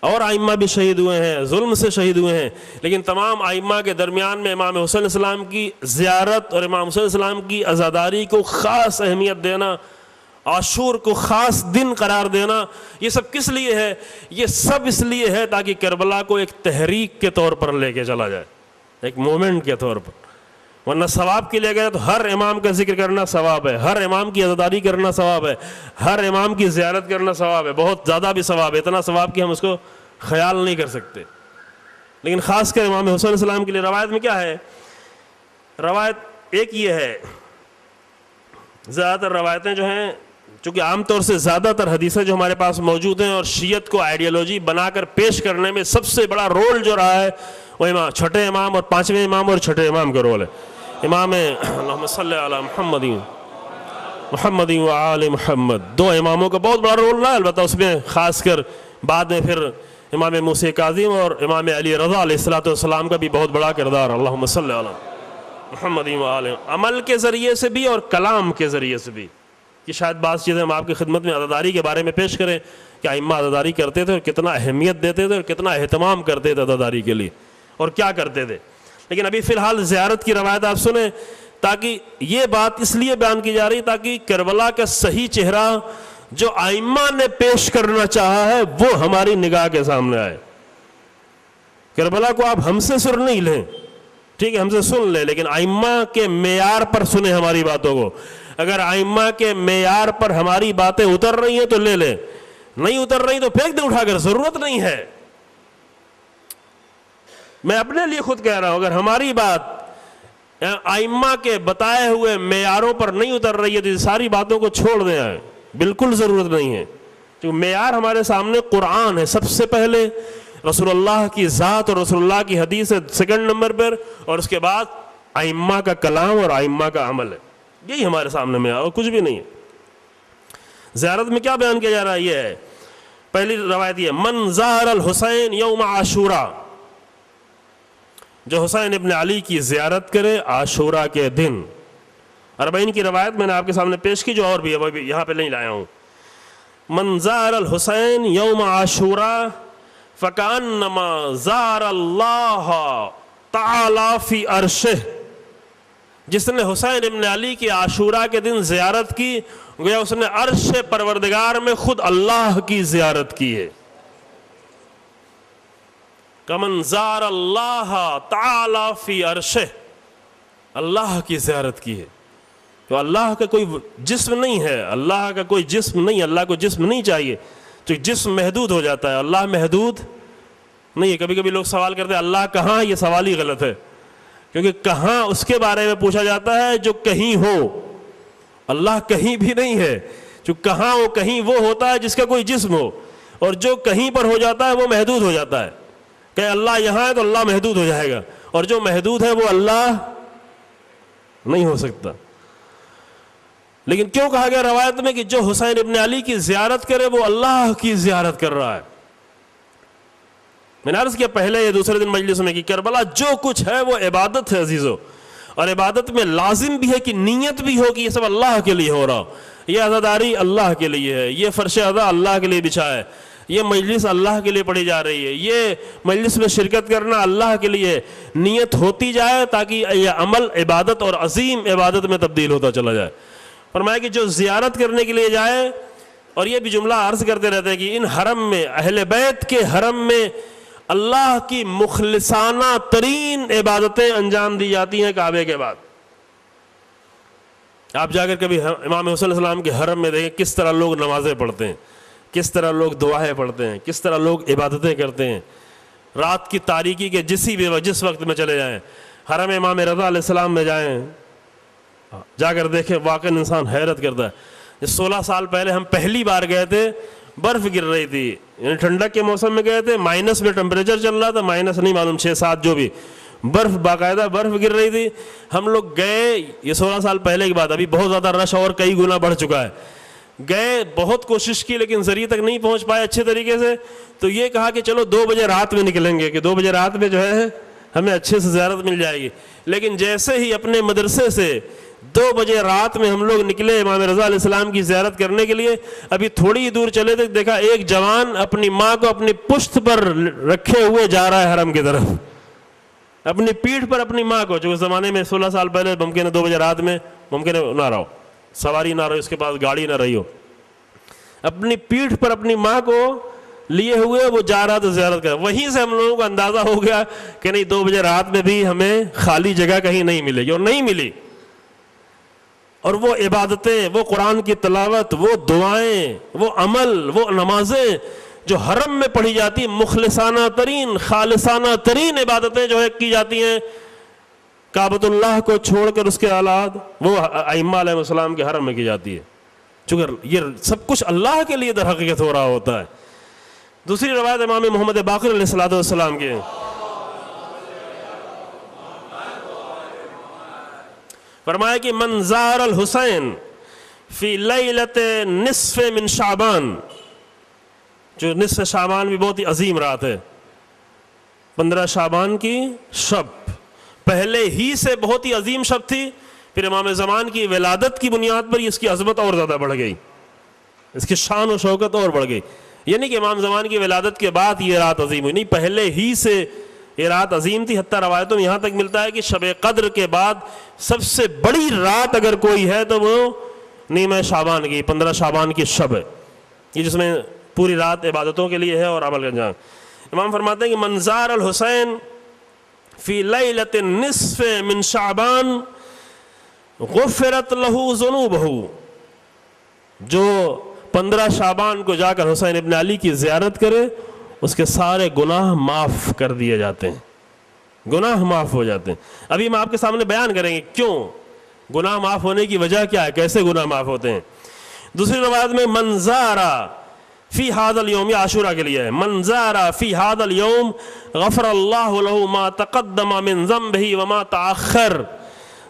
اور ائمہ بھی شہید ہوئے ہیں، ظلم سے شہید ہوئے ہیں، لیکن تمام ائمہ کے درمیان میں امام حسین علیہ السلام کی زیارت اور امام حسین علیہ السلام کی عزاداری کو خاص اہمیت دینا، عاشور کو خاص دن قرار دینا، یہ سب کس لیے ہے؟ یہ سب اس لیے ہے تاکہ کربلا کو ایک تحریک کے طور پر لے کے چلا جائے، ایک مومنٹ کے طور پر۔ ورنہ ثواب کے لیے گئے تو ہر امام کا ذکر کرنا ثواب ہے، ہر امام کی عزاداری کرنا ثواب ہے، ہر امام کی زیارت کرنا ثواب ہے، بہت زیادہ بھی ثواب ہے، اتنا ثواب کہ ہم اس کو خیال نہیں کر سکتے۔ لیکن خاص کر امام حسین علیہ السلام کے لیے روایت میں کیا ہے؟ روایت ایک یہ ہے، زیادہ تر روایتیں جو ہیں، چونکہ عام طور سے زیادہ تر حدیثیں جو ہمارے پاس موجود ہیں اور شیعت کو آئیڈیالوجی بنا کر پیش کرنے میں سب سے بڑا رول جو رہا ہے وہ چھٹے امام اور 5ویں امام اور چھٹے امام کا رول ہے۔ امام اللہم صلی علی محمد و آل محمد، 2 اماموں کا بہت بڑا رول رہا ہے، البتہ اس میں خاص کر بعد میں پھر امام موسیٰ کاظم اور امام علی رضا علیہ السلام کا بھی بہت بڑا کردار۔ اللہم صلی علی محمد و آل، عمل کے ذریعے سے بھی اور کلام کے ذریعے سے بھی، کہ شاید بعض چیزیں ہم آپ کی خدمت میں عزاداری کے بارے میں پیش کریں کہ ائمہ عزاداری کرتے تھے اور کتنا اہمیت دیتے تھے اور کتنا اہتمام کرتے تھے عزاداری کے لیے اور کیا کرتے تھے۔ لیکن ابھی فی الحال زیارت کی روایت آپ سنیں، تاکہ یہ بات اس لیے بیان کی جا رہی تاکہ کربلا کا صحیح چہرہ جو ائمہ نے پیش کرنا چاہا ہے وہ ہماری نگاہ کے سامنے آئے۔ کربلا کو آپ ہم سے سن نہیں لیں، ٹھیک ہے، ہم سے سن لیں، لیکن ائمہ کے معیار پر سنیں ہماری باتوں کو۔ اگر ائمہ کے معیار پر ہماری باتیں اتر رہی ہیں تو لے لیں، نہیں اتر رہی تو پھینک دیں اٹھا کر، ضرورت نہیں ہے۔ میں اپنے لیے خود کہہ رہا ہوں، اگر ہماری بات ائمہ کے بتائے ہوئے معیاروں پر نہیں اتر رہی ہے تو ساری باتوں کو چھوڑ دیں، بالکل ضرورت نہیں ہے، کیونکہ معیار ہمارے سامنے قرآن ہے سب سے پہلے، رسول اللہ کی ذات اور رسول اللہ کی حدیث ہے سیکنڈ نمبر پر، اور اس کے بعد ائمہ کا کلام اور ائمہ کا عمل ہے، یہی ہمارے سامنے معیار اور کچھ بھی نہیں ہے۔ زیارت میں کیا بیان کیا جا رہا ہے؟ یہ ہے، پہلی روایت یہ، من زار الحسین یوم عاشورہ، جو حسین ابن علی کی زیارت کرے عاشورہ کے دن۔ 40 کی روایت میں نے آپ کے سامنے پیش کی، جو اور بھی ہے وہ بھی یہاں پہ نہیں لایا ہوں۔ من زار الحسین یوم عاشورہ فکأنما زار اللہ تعالی فی عرشہ، جس نے حسین ابن علی کی عاشورہ کے دن زیارت کی گویا اس نے عرش پروردگار میں خود اللہ کی زیارت کی ہے۔ کمن زار اللہ تعالی فی عرشہ، اللہ کی زیارت کی ہے۔ تو اللہ کا کوئی جسم نہیں ہے، اللہ کا کوئی جسم نہیں، اللہ کو جسم نہیں چاہیے، تو جسم محدود ہو جاتا ہے، اللہ محدود نہیں ہے۔ کبھی کبھی لوگ سوال کرتے ہیں اللہ کہاں، یہ سوال ہی غلط ہے، کیونکہ کہاں اس کے بارے میں پوچھا جاتا ہے جو کہیں ہو، اللہ کہیں بھی نہیں ہے۔ جو کہاں ہو، کہیں وہ ہوتا ہے جس کا کوئی جسم ہو، اور جو کہیں پر ہو جاتا ہے وہ محدود ہو جاتا ہے۔ کہ اللہ یہاں ہے تو اللہ محدود ہو جائے گا، اور جو محدود ہے وہ اللہ نہیں ہو سکتا۔ لیکن کیوں کہا گیا روایت میں کہ جو حسین ابن علی کی زیارت کرے وہ اللہ کی زیارت کر رہا ہے؟ میں نے عرض کیا پہلے یا دوسرے دن مجلس میں کہ کربلا جو کچھ ہے وہ عبادت ہے عزیزو، اور عبادت میں لازم بھی ہے کہ نیت بھی ہو کہ یہ سب اللہ کے لیے ہو رہا ہو، یہ عزاداری اللہ کے لیے ہے، یہ فرش ادا اللہ کے لیے بچھا ہے، یہ مجلس اللہ کے لیے پڑھی جا رہی ہے، یہ مجلس میں شرکت کرنا اللہ کے لیے، نیت ہوتی جائے تاکہ یہ عمل عبادت اور عظیم عبادت میں تبدیل ہوتا چلا جائے۔ فرمایا کہ جو زیارت کرنے کے لیے جائے، اور یہ بھی جملہ عرض کرتے رہتے ہیں کہ ان حرم میں، اہل بیت کے حرم میں اللہ کی مخلصانہ ترین عبادتیں انجام دی جاتی ہیں کعبے کے بعد. آپ جا کر کبھی امام حسین علیہ السلام کے حرم میں دیکھیں کس طرح لوگ نمازیں پڑھتے ہیں, کس طرح لوگ دعائیں پڑھتے ہیں, کس طرح لوگ عبادتیں کرتے ہیں. رات کی تاریکی کے جس وقت میں چلے جائیں, حرم امام رضا علیہ السلام میں جائیں, جا کر دیکھیں, واقعی انسان حیرت کرتا ہے. 16 سال پہلے ہم پہلی بار گئے تھے, برف گر رہی تھی, یعنی ٹھنڈک کے موسم میں گئے تھے, مائنس میں ٹمپریچر چل رہا تھا, مائنس نہیں معلوم 6-7 جو بھی, برف باقاعدہ برف گر رہی تھی. ہم لوگ گئے, یہ 16 سال پہلے کی بات, ابھی بہت زیادہ رش اور کئی گنا بڑھ چکا ہے. گئے, بہت کوشش کی لیکن ذریعے تک نہیں پہنچ پائے اچھے طریقے سے. تو یہ کہا کہ چلو 2 بجے رات میں نکلیں گے, کہ 2 بجے رات میں جو ہے ہمیں اچھے سے زیارت مل جائے گی. لیکن جیسے ہی اپنے مدرسے سے 2 بجے رات میں ہم لوگ نکلے امام رضا علیہ السلام کی زیارت کرنے کے لیے, ابھی تھوڑی ہی دور چلے تھے, دیکھا ایک جوان اپنی ماں کو اپنی پشت پر رکھے ہوئے جا رہا ہے حرم کی طرف, اپنی پیٹھ پر اپنی ماں کو, جو اس زمانے میں 16 سال پہلے ممکن ہے 2 بجے رات میں ممکن ہے نہ رہا ہو, سواری نہ رہی, اس کے پاس گاڑی نہ رہی ہو, اپنی پیٹھ پر اپنی ماں کو لیے ہوئے وہ جا رہا تھا زیارت کر. وہیں سے ہم لوگوں کو اندازہ ہو گیا کہ نہیں 2 بجے رات میں بھی ہمیں خالی جگہ کہیں نہیں ملے گی, اور نہیں ملی. اور وہ عبادتیں, وہ قرآن کی تلاوت, وہ دعائیں, وہ عمل, وہ نمازیں جو حرم میں پڑھی جاتی, مخلصانہ ترین خالصانہ ترین عبادتیں جو ہے کی جاتی ہیں کعبۃ اللہ کو چھوڑ کر, اس کے اولاد وہ ائمہ علیہ السلام کے حرم میں کی جاتی ہے. چونکہ یہ سب کچھ اللہ کے لیے در حقیقت ہو رہا ہوتا ہے. دوسری روایت امام محمد باقر علیہ السلام کی ہے, فرمایا کہ من زار الحسین فی لیلۃ نصف من شعبان, جو نصف شعبان بھی بہت ہی عظیم رات ہے, 15 شعبان کی شب پہلے ہی سے بہت ہی عظیم شب تھی, پھر امام زمان کی ولادت کی بنیاد پر اس کی عظمت اور زیادہ بڑھ گئی, اس کی شان و شوکت اور بڑھ گئی. یعنی کہ امام زمان کی ولادت کے بعد یہ رات عظیم ہوئی, نہیں پہلے ہی سے یہ رات عظیم تھی. حتیٰ روایتوں میں یہاں تک ملتا ہے کہ شب قدر کے بعد سب سے بڑی رات اگر کوئی ہے تو وہ نیمہ شعبان کی 15 شعبان کی شب ہے, یہ جس میں پوری رات عبادتوں کے لیے ہے اور عمل کا انجام. امام فرماتے ہیں کہ من زار الحسین فی لیلۃ نصف من شعبان غفرت لہ ذنوبہ, جو 15 شعبان کو جا کر حسین ابن علی کی زیارت کرے اس کے سارے گناہ معاف کر دیے جاتے ہیں, گناہ معاف ہو جاتے ہیں. ابھی ہم آپ کے سامنے بیان کریں گے کیوں گناہ معاف ہونے کی وجہ کیا ہے, کیسے گناہ معاف ہوتے ہیں. دوسری روایت میں من زارا فی ھذا الیوم, یہ عاشورہ کے لیے ہے, من زارا فی ھذا الیوم غفر اللہ لہ ما تقدم من ذنبہ وما تأخر,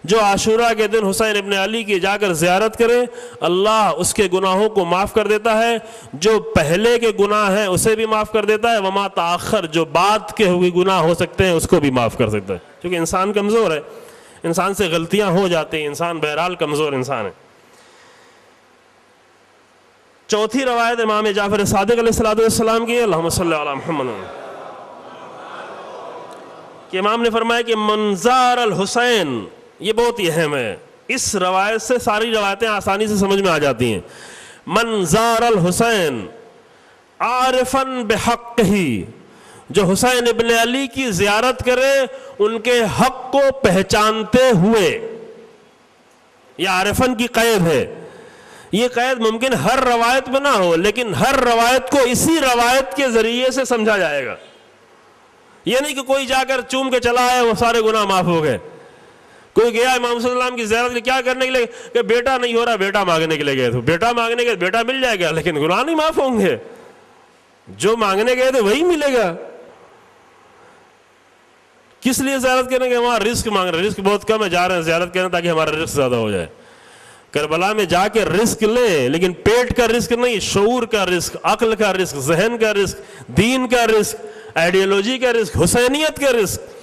جو عاشورہ کے دن حسین ابن علی کی جا کر زیارت کرے اللہ اس کے گناہوں کو معاف کر دیتا ہے, جو پہلے کے گناہ ہیں اسے بھی معاف کر دیتا ہے, وما تآخر, جو بعد کے ہوئے گناہ ہو سکتے ہیں اس کو بھی معاف کر سکتا ہے. کیونکہ انسان کمزور ہے, انسان سے غلطیاں ہو جاتی ہیں, انسان بہرحال کمزور انسان ہے. چوتھی روایت امام جعفر صادق علیہ السلام کی ہے, اللہم صلی علی محمد, کہ امام نے فرمایا کہ من زار الحسین, یہ بہت ہی اہم ہے, اس روایت سے ساری روایتیں آسانی سے سمجھ میں آ جاتی ہیں. من زار الحسین عارفا بحقہ, جو حسین ابن علی کی زیارت کرے ان کے حق کو پہچانتے ہوئے, یہ عارفن کی قید ہے. یہ قید ممکن ہر روایت میں نہ ہو, لیکن ہر روایت کو اسی روایت کے ذریعے سے سمجھا جائے گا. یہ نہیں کہ کوئی جا کر چوم کے چلا ہے وہ سارے گناہ معاف ہو گئے. کوئی گیا امام صلی اللہ علیہ وسلم کی زیارت کے کیا کرنے کے لیے, کہ بیٹا نہیں ہو رہا, بیٹا مانگنے کے لیے گئے تھے, بیٹا مانگنے کے بیٹا مل جائے گا لیکن گناہ نہیں معاف ہوں گے. جو مانگنے گئے تھے وہی ملے گا. کس لیے زیارت کرنے گئے, وہاں رزق مانگ رہے, رزق بہت کم ہے, جا رہے ہیں زیارت کرنے تاکہ ہمارا رزق زیادہ ہو جائے. کربلا میں جا کے رزق لیں, لیکن پیٹ کا رزق نہیں, شعور کا رزق, عقل کا رزق, ذہن کا رزق, دین کا رزق, آئیڈیالوجی کا رزق, حسینیت کا رزق.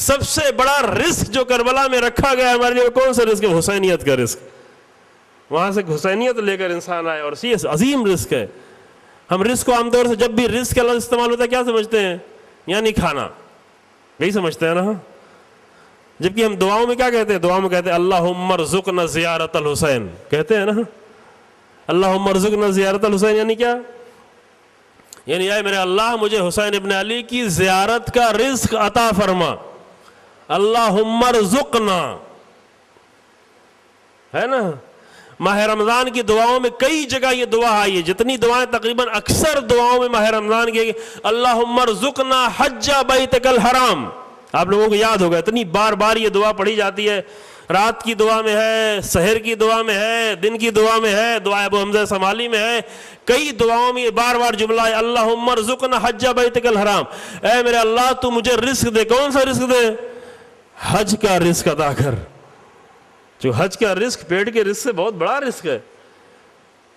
سب سے بڑا رزق جو کربلا میں رکھا گیا ہمارے لیے کون سا رزق ہے, حسینیت کا رزق. وہاں سے حسینیت لے کر انسان آئے, اور یہ عظیم رزق ہے. ہم رزق کو عام طور سے جب بھی رزق کا لفظ استعمال ہوتا ہے کیا سمجھتے ہیں, یعنی کھانا, یہی سمجھتے ہیں نا. جبکہ ہم دعاؤں میں کیا کہتے ہیں, دعاؤں میں کہتے ہیں اللہم ارزقنا زیارت الحسین, کہتے ہیں نا, اللہم ارزقنا زیارت الحسین, یعنی کیا, یعنی اے میرے اللہ مجھے حسین ابن علی کی زیارت کا رزق عطا فرما، اللہم ارزقنا، ہے نا۔ ماہ رمضان کی دعاؤں میں کئی جگہ یہ دعا آئی ہے، جتنی دعائیں تقریباً اکثر دعاؤں میں ماہ رمضان کی اللہم ارزقنا حج بیتک الحرام، آپ لوگوں کو یاد ہوگا، اتنی بار بار یہ دعا پڑھی جاتی ہے، رات کی دعا میں ہے، سحر کی دعا میں ہے، دن کی دعا میں ہے، دعا ابو حمزہ سمالی میں ہے، کئی دعاؤں میں یہ بار بار جملہ ہے اللہم ارزقنا حج بیتک الحرام، اے میرے اللہ تو مجھے رزق دے، کون سا رزق دے؟ حج کا رزق عطا کر، جو حج کا رزق پیٹ کے رزق سے بہت بڑا رزق ہے۔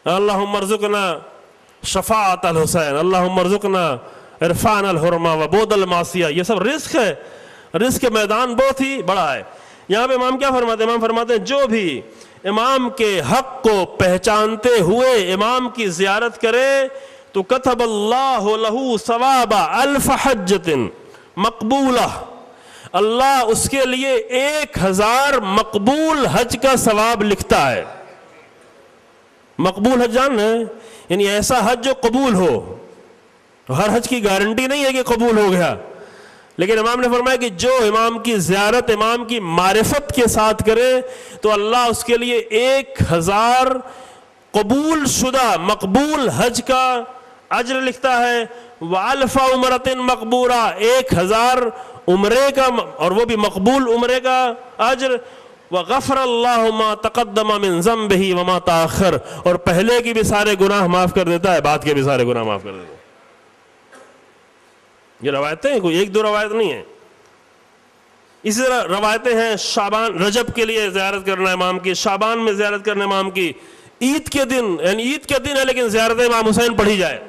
اللہم ارزقنا شفاعت الحسین، اللہم ارزقنا عرفان الحرمہ وبعد المعصیہ، یہ سب رزق ہے، رزق کے میدان بہت ہی بڑا ہے۔ یہاں پہ امام کیا فرماتے ہیں؟ امام فرماتے ہیں جو بھی امام کے حق کو پہچانتے ہوئے امام کی زیارت کرے تو کتب اللہ لہ ثواب الف حجۃ مقبولہ، اللہ اس کے لیے 1000 مقبول حج کا ثواب لکھتا ہے۔ مقبول حج جان ہے یعنی ایسا حج جو قبول ہو، ہر حج کی گارنٹی نہیں ہے کہ قبول ہو گیا، لیکن امام نے فرمایا کہ جو امام کی زیارت امام کی معرفت کے ساتھ کرے تو اللہ اس کے لیے 1000 قبول شدہ مقبول حج کا اجر لکھتا ہے، وَأَلْفَ عُمْرَةٍ مَقْبُورَةٍ 1000 عمرے کا، اور وہ بھی مقبول عمرے کا اجر، وَغَفْرَ اللَّهُ مَا تَقَدَّمَ مِنْ ذَنْبِهِ وَمَا تَأَخَّرَ، اور پہلے کی بھی سارے گناہ معاف کر دیتا ہے، بعد کے بھی سارے گناہ معاف کر دیتا ہے۔ یہ روایتیں کوئی ایک دو روایت نہیں ہیں، اسی طرح روایتیں ہیں شعبان رجب کے لیے زیارت کرنا امام کی، شعبان میں زیارت کرنا امام کی، عید کے دن، یعنی عید کے دن ہے لیکن زیارت امام حسین پڑھی جائے،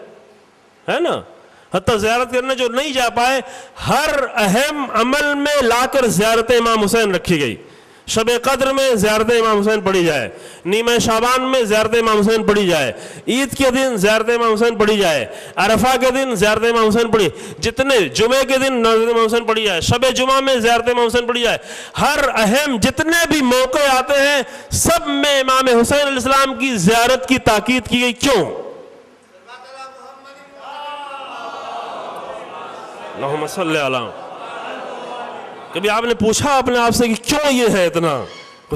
ہے نا، حتیٰ زیارت کرنے جو نہیں جا پائے ہر اہم عمل میں لا کر زیارت امام حسین رکھی گئی۔ شب قدر میں زیارت امام حسین پڑھی جائے، نیمہ شعبان میں زیارت امام حسین پڑھی جائے، عید کے دن زیارت امام حسین پڑھی جائے، عرفہ کے دن زیارت امام حسین پڑھی، جتنے جمعے کے دن زیارت امام حسین پڑھی جائے، شب جمعہ میں زیارت امام حسین پڑھی جائے، ہر اہم جتنے بھی موقع آتے ہیں سب میں امام حسین علیہ السلام کی زیارت کی تاکید کی گئی۔ کیوں؟ اللہم صلی علیہ۔ کبھی آپ نے پوچھا اپنے آپ سے کہ کیوں یہ ہے اتنا؟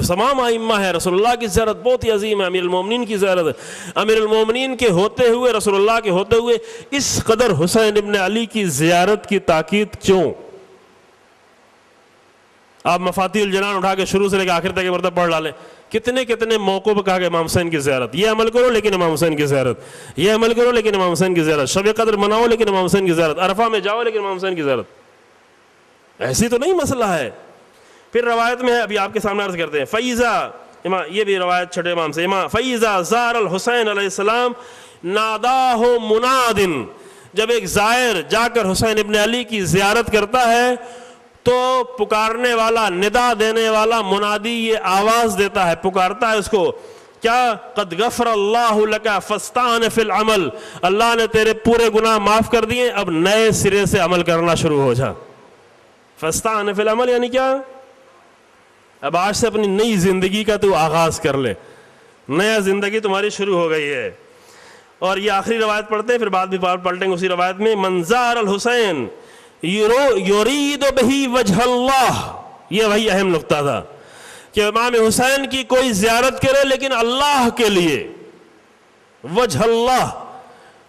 تمام ائمہ ہے، رسول اللہ کی زیارت بہت ہی عظیم ہے، امیر المومنین کی زیارت ہے، امیر المومنین کے ہوتے ہوئے، رسول اللہ کے ہوتے ہوئے اس قدر حسین ابن علی کی زیارت کی تاکید کیوں؟ آپ مفاتیح الجنان اٹھا کے شروع سے لے کے آخر تک مرتبہ پڑھ ڈالیں، کتنے کتنے موقعوں پہ کہا کہ امام حسین کی زیارت، یہ عمل کرو لیکن امام حسین کی زیارت، یہ عمل کرو لیکن امام حسین کی زیارت، شب قدر مناؤ لیکن امام حسین کی زیارت، عرفہ میں جاؤ لیکن امام حسین کی زیارت۔ ایسی تو نہیں مسئلہ ہے۔ پھر روایت میں ہے، ابھی آپ کے سامنے عرض کرتے ہیں، فَإِذَا، یہ بھی روایت چھٹے امام سے، فَإِذَا زَارَ الْحُسَيْنَ علیہ السلام نَادَاهُ مُنَادٍ، جب ایک زائر جا کر حسین ابن علی کی زیارت کرتا ہے تو پکارنے والا، ندا دینے والا، منادی یہ آواز دیتا ہے، پکارتا ہے اس کو، کیا؟ قد غفر اللہ لک فاستعن فی العمل، اللہ نے تیرے پورے گناہ معاف کر دیے، اب نئے سرے سے عمل کرنا شروع ہو جا۔ فاستعن فی العمل یعنی کیا؟ اب آج سے اپنی نئی زندگی کا تو آغاز کر لے، نیا زندگی تمہاری شروع ہو گئی ہے۔ اور یہ آخری روایت پڑھتے ہیں، پھر بعد بھی پلٹیں گے اسی روایت میں، من زار الحسین یرید بہ وجہ اللہ، یہ وہی اہم نقطہ تھا کہ امام حسین کی کوئی زیارت کرے لیکن اللہ کے لیے، وجہ اللہ،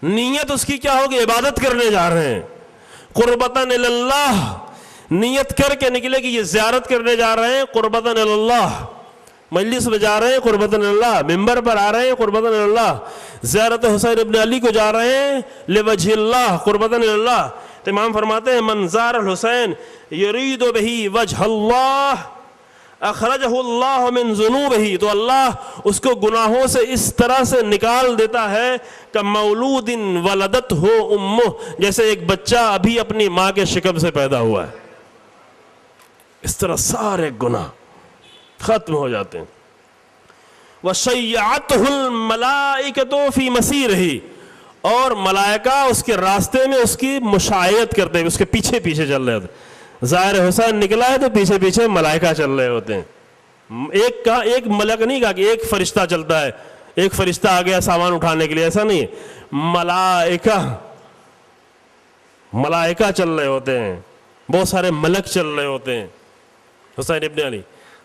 نیت اس کی کیا ہوگی؟ عبادت کرنے جا رہے ہیں، قربتاً اللہ، نیت کر کے نکلے کہ یہ زیارت کرنے جا رہے ہیں قربتاً اللہ، مجلس میں جا رہے ہیں قربتاً اللہ، ممبر پر آ رہے ہیں قربتاً اللہ، زیارت حسین ابن علی کو جا رہے ہیں لوجہ اللہ، قربتاً اللہ۔ تو امام فرماتے ہیں من زار الحسین یرید بہ وجہ اللہ اخرجہ اللہ من ذنوبہ، تو اللہ اس کو گناہوں سے اس طرح سے نکال دیتا ہے کہ مولود ولدت ہو امہ، جیسے ایک بچہ ابھی اپنی ماں کے شکم سے پیدا ہوا ہے، اس طرح سارے گناہ ختم ہو جاتے ہیں۔ وَشَيَّعَتْهُ الْمَلَائِكَةُ فِي مَسِيرِهِ، اور ملائکہ اس کے راستے میں اس کی مشایعت کرتے ہیں، اس کے پیچھے پیچھے چل رہے ہوتے ہیں۔ ظاہر حسین نکلا ہے تو پیچھے پیچھے ملائکہ چل رہے ہوتے ہیں، ایک ملک نہیں کہا کہ ایک فرشتہ چلتا ہے، ایک فرشتہ آ گیا سامان اٹھانے کے لیے، ایسا نہیں ہے، ملائکہ ملائکہ چل رہے ہوتے ہیں، بہت سارے ملک چل رہے ہوتے ہیں حسین ابن علی۔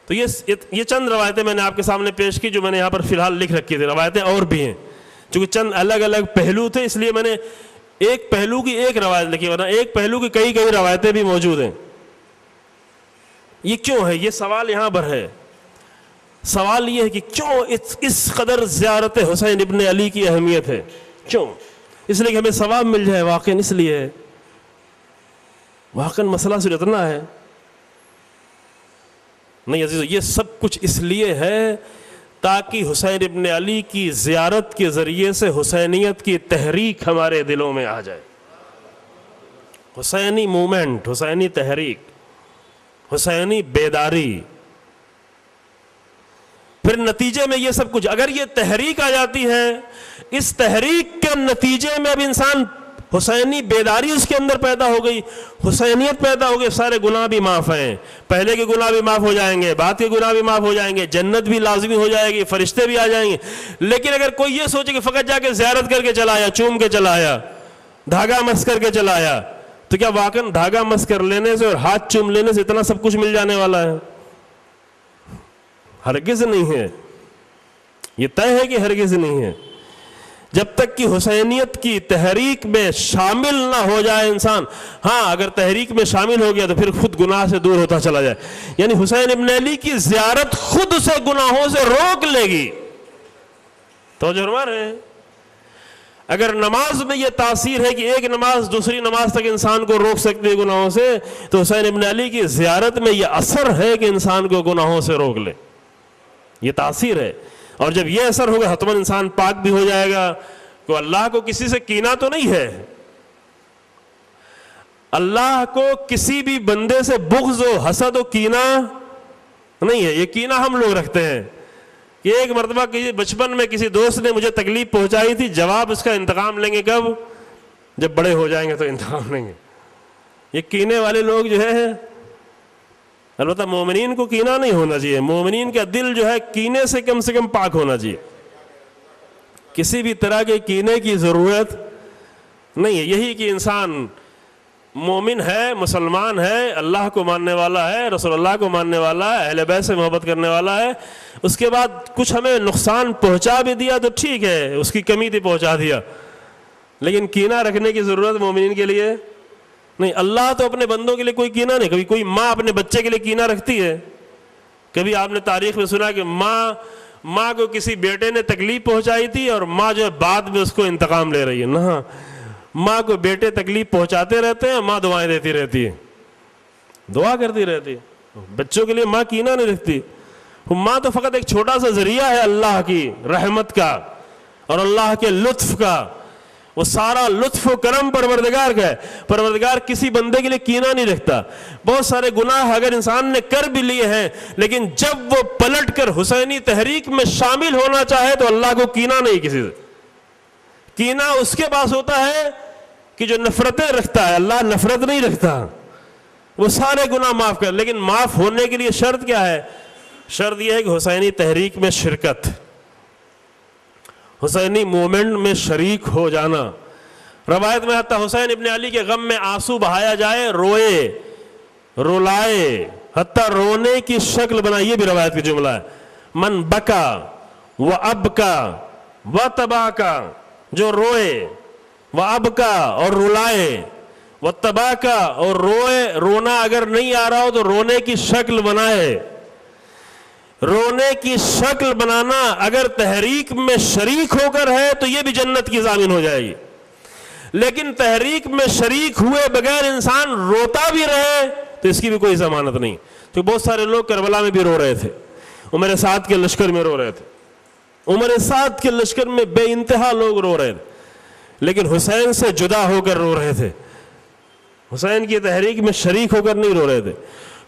تو یہ چند روایتیں میں نے آپ کے سامنے پیش کی جو میں نے یہاں پر فی الحال لکھ رکھی تھی، روایتیں اور بھی ہیں چونکہ چند الگ الگ پہلو تھے اس لیے میں نے ایک پہلو کی ایک روایت لکھی، ورنہ ایک پہلو کی کئی روایتیں بھی موجود ہیں۔ یہ کیوں ہے؟ یہ سوال یہاں پر ہے۔ سوال یہ ہے کہ کیوں اس قدر زیارت حسین ابن علی کی اہمیت ہے؟ کیوں؟ اس لیے کہ ہمیں ثواب مل جائے، واقعاً اس لیے ہے، واقعاً مسئلہ صرف اتنا ہے نہیں عزیزو، یہ سب کچھ اس لیے ہے تاکہ حسین ابن علی کی زیارت کے ذریعے سے حسینیت کی تحریک ہمارے دلوں میں آ جائے، حسینی مومنٹ، حسینی تحریک، حسینی بیداری۔ پھر نتیجے میں یہ سب کچھ اگر یہ تحریک آ جاتی ہے، اس تحریک کے نتیجے میں اب انسان حسینی بیداری اس کے اندر پیدا ہو گئی، حسینیت پیدا ہو گئی، سارے گناہ بھی معاف ہیں، پہلے کے گناہ بھی معاف ہو جائیں گے، بعد کے گناہ بھی معاف ہو جائیں گے، جنت بھی لازمی ہو جائے گی، فرشتے بھی آ جائیں گے۔ لیکن اگر کوئی یہ سوچے کہ فقط جا کے زیارت کر کے چلا آیا، چوم کے چلا آیا، دھاگا مس کر کے چلا آیا، تو کیا واقعاً دھاگا مس کر لینے سے اور ہاتھ چوم لینے سے اتنا سب کچھ مل جانے والا ہے؟ ہرگز نہیں ہے، یہ طے ہے کہ ہرگز نہیں ہے۔ جب تک کہ حسینیت کی تحریک میں شامل نہ ہو جائے انسان، ہاں اگر تحریک میں شامل ہو گیا تو پھر خود گناہ سے دور ہوتا چلا جائے، یعنی حسین ابن علی کی زیارت خود سے گناہوں سے روک لے گی۔ توجہ فرما رہے ہیں؟ اگر نماز میں یہ تاثیر ہے کہ ایک نماز دوسری نماز تک انسان کو روک سکتی ہے گناہوں سے، تو حسین ابن علی کی زیارت میں یہ اثر ہے کہ انسان کو گناہوں سے روک لے، یہ تاثیر ہے۔ اور جب یہ اثر ہوگا حتماً انسان پاک بھی ہو جائے گا۔ کہ اللہ کو کسی سے کینہ تو نہیں ہے، اللہ کو کسی بھی بندے سے بغض و حسد و کینہ نہیں ہے۔ یہ کینہ ہم لوگ رکھتے ہیں کہ ایک مرتبہ کسی بچپن میں کسی دوست نے مجھے تکلیف پہنچائی تھی، جواب اس کا انتقام لیں گے کب؟ جب بڑے ہو جائیں گے تو انتقام لیں گے۔ یہ کینے والے لوگ جو ہے، البتہ مومنین کو کینہ نہیں ہونا چاہیے، مومنین کا دل جو ہے کینے سے کم پاک ہونا چاہیے، کسی بھی طرح کے کینے کی ضرورت نہیں ہے۔ یہی کہ انسان مومن ہے، مسلمان ہے، اللہ کو ماننے والا ہے، رسول اللہ کو ماننے والا ہے، اہل بیت سے محبت کرنے والا ہے، اس کے بعد کچھ ہمیں نقصان پہنچا بھی دیا تو ٹھیک ہے، اس کی کمی تھی پہنچا دیا، لیکن کینہ رکھنے کی ضرورت مومنین کے لیے نہیں۔ اللہ تو اپنے بندوں کے لیے کوئی کینہ نہیں۔ کبھی کوئی ماں اپنے بچے کے لیے کینہ رکھتی ہے؟ کبھی آپ نے تاریخ میں سنا کہ ماں کو کسی بیٹے نے تکلیف پہنچائی تھی اور ماں جو ہے بعد میں اس کو انتقام لے رہی ہے؟ نہ، ماں کو بیٹے تکلیف پہنچاتے رہتے ہیں، ماں دعائیں دیتی رہتی ہے، دعا کرتی رہتی ہے۔ بچوں کے لیے ماں کینہ نہیں رکھتی، ماں تو فقط ایک چھوٹا سا ذریعہ ہے اللہ کی رحمت کا اور اللہ کے لطف کا، وہ سارا لطف و کرم پروردگار کا ہے۔ پروردگار کسی بندے کے لیے کینہ نہیں رکھتا۔ بہت سارے گناہ اگر انسان نے کر بھی لیے ہیں، لیکن جب وہ پلٹ کر حسینی تحریک میں شامل ہونا چاہے تو اللہ کو کینہ نہیں کسی سے۔ کینہ اس کے پاس ہوتا ہے کہ جو نفرتیں رکھتا ہے، اللہ نفرت نہیں رکھتا، وہ سارے گناہ معاف کر۔ لیکن معاف ہونے کے لیے شرط کیا ہے؟ شرط یہ ہے کہ حسینی تحریک میں شرکت، حسینی مومنٹ میں شریک ہو جانا۔ روایت میں حتیٰ حسین ابن علی کے غم میں آنسو بہایا جائے، روئے، رولائے، حتیٰ رونے کی شکل بنائے، یہ بھی روایت کی جملہ ہے۔ من بکا و ابکا و تباکا، جو روئے، و ابکا اور رولائے، و تباکا اور روئے، رونا اگر نہیں آ رہا ہو تو رونے کی شکل بنائے۔ رونے کی شکل بنانا اگر تحریک میں شریک ہو کر ہے تو یہ بھی جنت کی ضامن ہو جائے گی، لیکن تحریک میں شریک ہوئے بغیر انسان روتا بھی رہے تو اس کی بھی کوئی ضمانت نہیں۔ تو بہت سارے لوگ کربلا میں بھی رو رہے تھے، عمر سعد کے لشکر میں رو رہے تھے، عمر سعد کے لشکر میں بے انتہا لوگ رو رہے تھے، لیکن حسین سے جدا ہو کر رو رہے تھے، حسین کی تحریک میں شریک ہو کر نہیں رو رہے تھے۔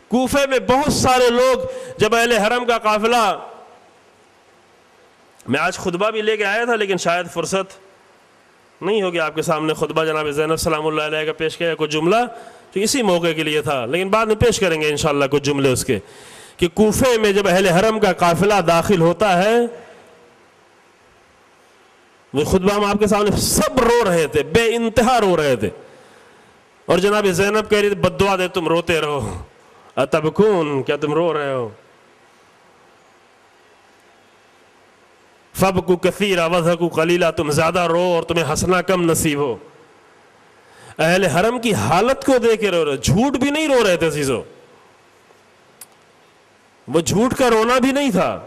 کوفے میں بہت سارے لوگ جب اہل حرم کا قافلہ، میں آج خطبہ بھی لے کے آیا تھا لیکن شاید فرصت نہیں ہوگی آپ کے سامنے خطبہ جناب زینب سلام اللہ علیہ کا پیش کیا کچھ جملہ تو اسی موقع کے لیے تھا، لیکن بعد میں پیش کریں گے انشاءاللہ کچھ جملے اس کے، کہ کوفے میں جب اہل حرم کا قافلہ داخل ہوتا ہے، وہ خطبہ ہم آپ کے سامنے، سب رو رہے تھے، بے انتہا رو رہے تھے، اور جناب زینب کہہ رہی تھی بد دعا دے تم روتے رہو، اتبکون، کیا تم رو رہے ہو؟ فبکوا کثیرا وضحکوا قلیلا، تم زیادہ رو اور تمہیں ہنسنا کم نصیب ہو۔ اہل حرم کی حالت کو دیکھ کے رو رہے، جھوٹ بھی نہیں رو رہے تھے عزیزو، وہ جھوٹ کا رونا بھی نہیں تھا،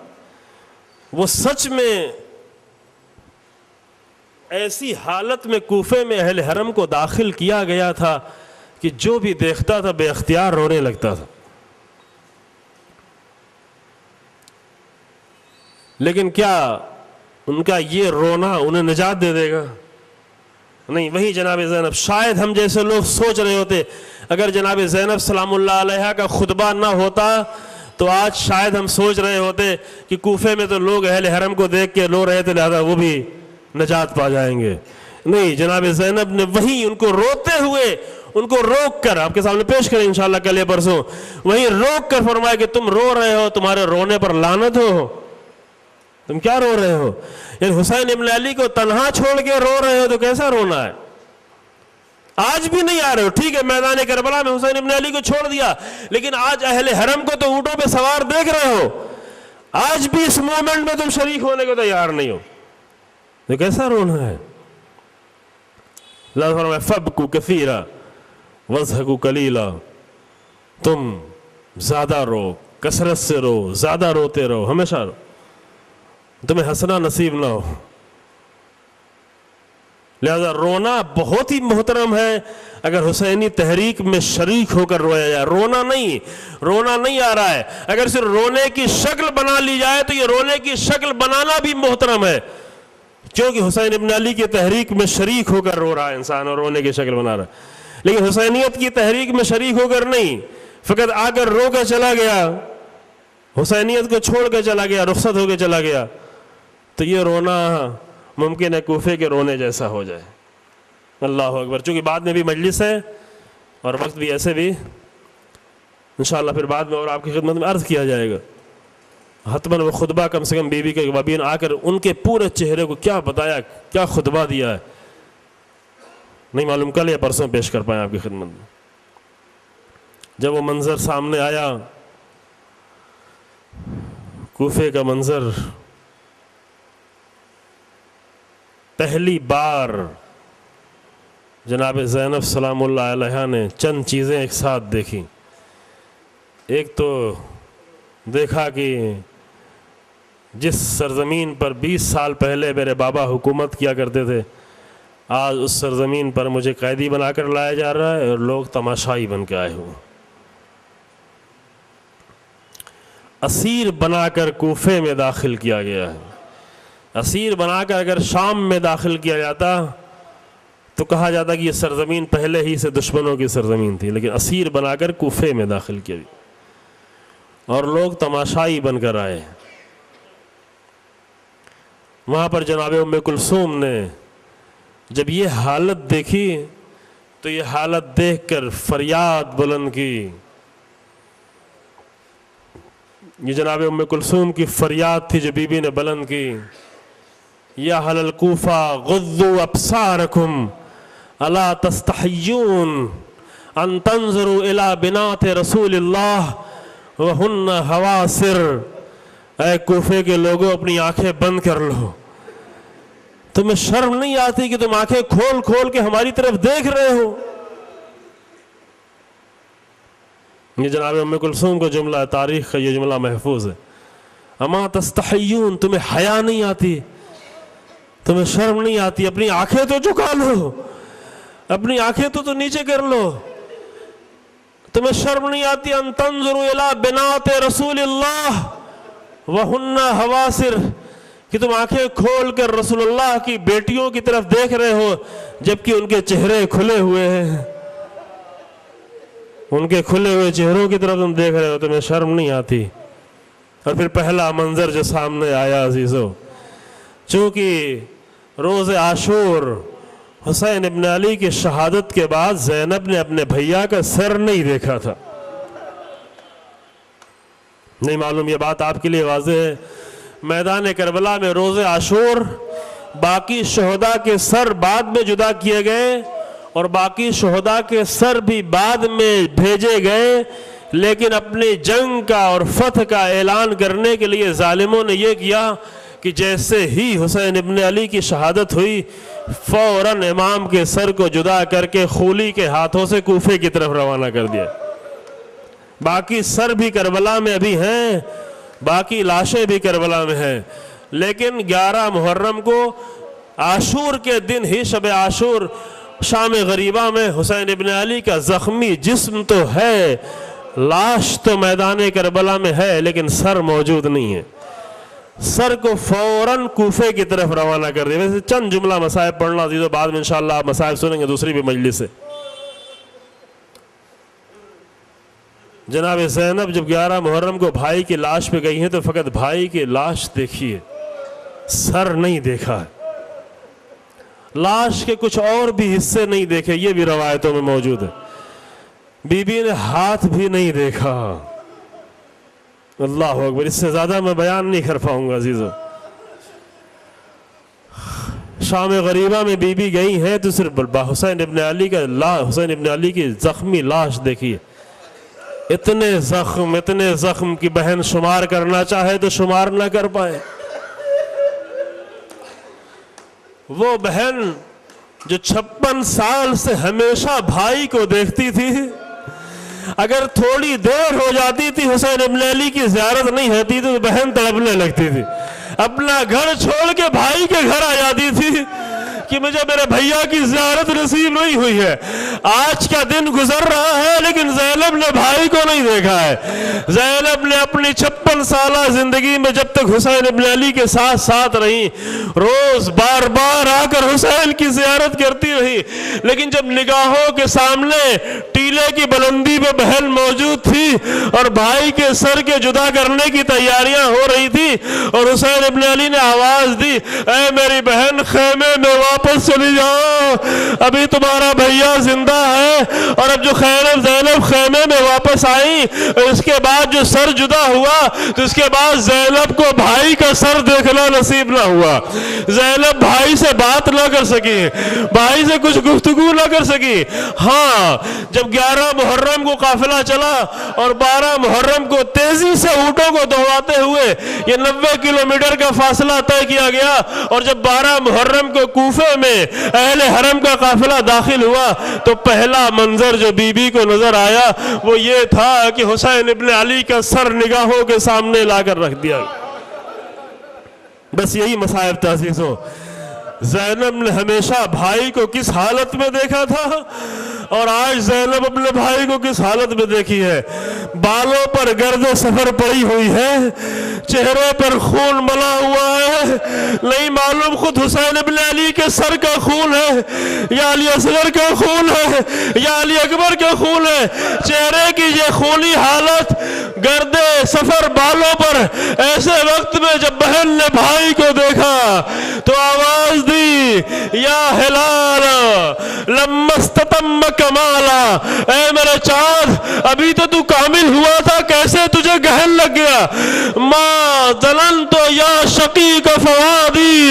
وہ سچ میں ایسی حالت میں کوفے میں اہل حرم کو داخل کیا گیا تھا کہ جو بھی دیکھتا تھا بے اختیار رونے لگتا تھا۔ لیکن کیا ان کا یہ رونا انہیں نجات دے دے گا؟ نہیں۔ وہی جناب زینب، شاید ہم جیسے لوگ سوچ رہے ہوتے اگر جناب زینب سلام اللہ علیہا کا خطبہ نہ ہوتا تو آج شاید ہم سوچ رہے ہوتے کہ کوفے میں تو لوگ اہل حرم کو دیکھ کے رو رہے تھے، لہذا وہ بھی نجات پا جائیں گے۔ نہیں، جناب زینب نے وہی ان کو روتے ہوئے، ان کو روک کر آپ کے سامنے پیش کریں انشاءاللہ کل یا پرسوں، وہی روک کر فرمایا کہ تم رو رہے ہو، تمہارے رونے پر لعنت ہو، تم کیا رو رہے ہو؟ یعنی حسین ابن علی کو تنہا چھوڑ کے رو رہے ہو تو کیسا رونا ہے؟ آج بھی نہیں آ رہے ہو، ٹھیک ہے میدان کربلا میں حسین ابن علی کو چھوڑ دیا، لیکن آج اہل حرم کو تو اونٹوں پہ سوار دیکھ رہے ہو، آج بھی اس مومنٹ میں تم شریک ہونے کو تیار نہیں ہو، تو کیسا رونا ہے؟ اللہ فرمائے فبکوا کثیرا وضحکوا قلیلا، تم زیادہ رو، کثرت سے رو، زیادہ روتے رہو، ہمیشہ رو، تمہیں ہنسنا نصیب نہ ہو۔ لہذا رونا بہت ہی محترم ہے اگر حسینی تحریک میں شریک ہو کر رویا جائے۔ رونا نہیں آ رہا ہے، اگر صرف رونے کی شکل بنا لی جائے تو یہ رونے کی شکل بنانا بھی محترم ہے، کیونکہ حسین ابن علی کی تحریک میں شریک ہو کر رو رہا ہے انسان اور رونے کی شکل بنا رہا ہے، لیکن حسینیت کی تحریک میں شریک ہو کر نہیں، فقط آ کر رو کر چلا گیا، حسینیت کو چھوڑ کر چلا گیا، رخصت ہو کے چلا گیا، تو یہ رونا ممکن ہے کوفے کے رونے جیسا ہو جائے۔ اللہ اکبر۔ چونکہ بعد میں بھی مجلس ہے اور وقت بھی ایسے بھی انشاءاللہ پھر بعد میں اور آپ کی خدمت میں عرض کیا جائے گا، حتماً وہ خطبہ کم سے کم بی بی کے وابین آ کر ان کے پورے چہرے کو کیا بتایا، کیا خطبہ دیا ہے، نہیں معلوم کل یا پرسوں پیش کر پائیں آپ کی خدمت میں۔ جب وہ منظر سامنے آیا، کوفے کا منظر، پہلی بار جناب زینب سلام اللہ علیہا نے چند چیزیں ایک ساتھ دیکھی۔ ایک تو دیکھا کہ جس سرزمین پر 20 سال پہلے میرے بابا حکومت کیا کرتے تھے، آج اس سرزمین پر مجھے قیدی بنا کر لایا جا رہا ہے اور لوگ تماشائی بن کے آئے ہوئے، اسیر بنا کر کوفے میں داخل کیا گیا ہے۔ اسیر بنا کر اگر شام میں داخل کیا جاتا تو کہا جاتا کہ یہ سرزمین پہلے ہی سے دشمنوں کی سرزمین تھی، لیکن اسیر بنا کر کوفے میں داخل کیا گیا اور لوگ تماشائی بن کر آئے۔ وہاں پر جناب ام کلثوم نے جب یہ حالت دیکھی تو یہ حالت دیکھ کر فریاد بلند کی۔ یہ جناب ام کلثوم کی فریاد تھی جو بی بی نے بلند کی، یا اہل الکوفہ غضوا ابصارکم الا تستحیون ان تنظروا الی بنات رسول اللہ وہن حواسر، اے کوفے کے لوگوں اپنی آنکھیں بند کر لو، تمہیں شرم نہیں آتی کہ تم آنکھیں کھول کھول کے ہماری طرف دیکھ رہے ہو؟ یہ جناب ام کلثوم کا جملہ ہے، تاریخ کا یہ جملہ محفوظ ہے۔ اما تستحیون، تمہیں حیا نہیں آتی، تمہیں شرم نہیں آتی، اپنی آنکھیں تو جھکا لو، اپنی آنکھیں تو نیچے کر لو، تمہیں شرم نہیں آتی ان تنظروا الی بنات رسول اللہ وہن حواسر، کہ تم آنکھیں کھول کر رسول اللہ کی بیٹیوں کی طرف دیکھ رہے ہو جبکہ ان کے چہرے کھلے ہوئے ہیں، ان کے کھلے ہوئے چہروں کی طرف تم دیکھ رہے ہو، تمہیں شرم نہیں آتی؟ اور پھر پہلا منظر جو سامنے آیا عزیزو، چونکہ روز عاشور حسین ابن علی کی شہادت کے بعد زینب نے اپنے بھیا کا سر نہیں دیکھا تھا۔ نہیں معلوم یہ بات آپ کے لیے واضح ہے، میدان کربلا میں روز عاشور باقی شہداء کے سر بعد میں جدا کیے گئے اور باقی شہداء کے سر بھی بعد میں بھیجے گئے، لیکن اپنی جنگ کا اور فتح کا اعلان کرنے کے لیے ظالموں نے یہ کیا کہ جیسے ہی حسین ابن علی کی شہادت ہوئی فوراً امام کے سر کو جدا کر کے خولی کے ہاتھوں سے کوفے کی طرف روانہ کر دیا۔ باقی سر بھی کربلا میں ابھی ہیں، باقی لاشیں بھی کربلا میں ہیں، لیکن 11 محرم کو عاشور کے دن ہی شب عاشور شام غریبہ میں حسین ابن علی کا زخمی جسم تو ہے، لاش تو میدان کربلا میں ہے، لیکن سر موجود نہیں ہے۔ سر کو فوراً کوفے کی طرف روانہ کر دیا۔ ویسے چند جملہ مصائب پڑھنا عزیزو، بعد میں انشاءاللہ آپ مصائب سنیں گے دوسری بھی مجلس سے۔ جناب زینب جب 11 محرم کو بھائی کی لاش پہ گئی ہیں تو فقط بھائی کی لاش دیکھی ہے، سر نہیں دیکھا ہے۔ لاش کے کچھ اور بھی حصے نہیں دیکھے، یہ بھی روایتوں میں موجود ہے۔ بی بی نے ہاتھ بھی نہیں دیکھا۔ اللہ اکبر، اس سے زیادہ میں بیان نہیں کر پاؤں گا عزیزو۔ شام غریبہ میں بی بی گئی ہیں تو صرف حسین ابن علی کی زخمی لاش دیکھی ہے۔ اتنے زخم کی بہن شمار کرنا چاہے تو شمار نہ کر پائے۔ وہ بہن جو 56 سال سے ہمیشہ بھائی کو دیکھتی تھی، اگر تھوڑی دیر ہو جاتی تھی حسین ابن علی کی زیارت نہیں ہوتی تو بہن تڑپنے لگتی تھی، اپنا گھر چھوڑ کے بھائی کے گھر آ جاتی تھی کہ مجھے میرے بھیا کی زیارت نصیب نہیں ہوئی ہے۔ آج کا دن گزر رہا ہے لیکن زینب نے بھائی کو نہیں دیکھا ہے۔ زینب نے اپنی 56 سالہ زندگی میں جب تک حسین ابن علی کے ساتھ رہی، روز بار بار آ کر حسین کی زیارت کرتی رہی، لیکن جب نگاہوں کے سامنے ٹیلے کی بلندی پہ بہن موجود تھی اور بھائی کے سر کے جدا کرنے کی تیاریاں ہو رہی تھی اور حسین ابن علی نے آواز دی، اے میری بہن خیمے میں واپس چلی جاؤ، ابھی تمہارا بھیا زندہ ہے۔ اور اب جو زینب خیمے میں واپس آئی، اس کے بعد جو سر جدا ہوا تو اس کے بعد زینب کو بھائی کا سر دیکھنا نصیب نہ ہوا۔ زینب بھائی سے بات نہ کر سکی، بھائی سے کچھ گفتگو نہ کر سکی۔ ہاں، جب 11 محرم کو قافلہ چلا اور 12 محرم کو تیزی سے اونٹوں کو دوڑاتے ہوئے یہ 90 کلومیٹر کا فاصلہ طے کیا گیا، اور جب 12 محرم کو کوفے میں اہل حرم کا قافلہ داخل ہوا تو پہلا منظر جو بی بی کو نظر آیا وہ یہ تھا کہ حسین ابن علی کا سر نگاہوں کے سامنے لا کر رکھ دیا۔ بس یہی مصائب تھا عزیزو۔ زینب نے ہمیشہ بھائی کو کس حالت میں دیکھا تھا اور آج زینب اپنے بھائی کو کس حالت میں دیکھی ہے۔ بالوں پر گرد سفر پڑی ہوئی ہے، چہرے پر خون ملا ہوا ہے، نہیں معلوم خود حسین ابن علی کے سر کا خون ہے یا علی اصغر کا خون ہے یا علی اکبر کا خون ہے۔ چہرے کی یہ خونی حالت، گرد سفر بالوں پر، ایسے وقت میں جب بہن نے بھائی کو دیکھا تو آواز دی، یا ہلال لما استتم کمالا، اے میرے چاند ابھی تو کامل ہوا تھا، کیسے تجھے گہن لگ گیا۔ ما ظننت یا شقیق فوادی،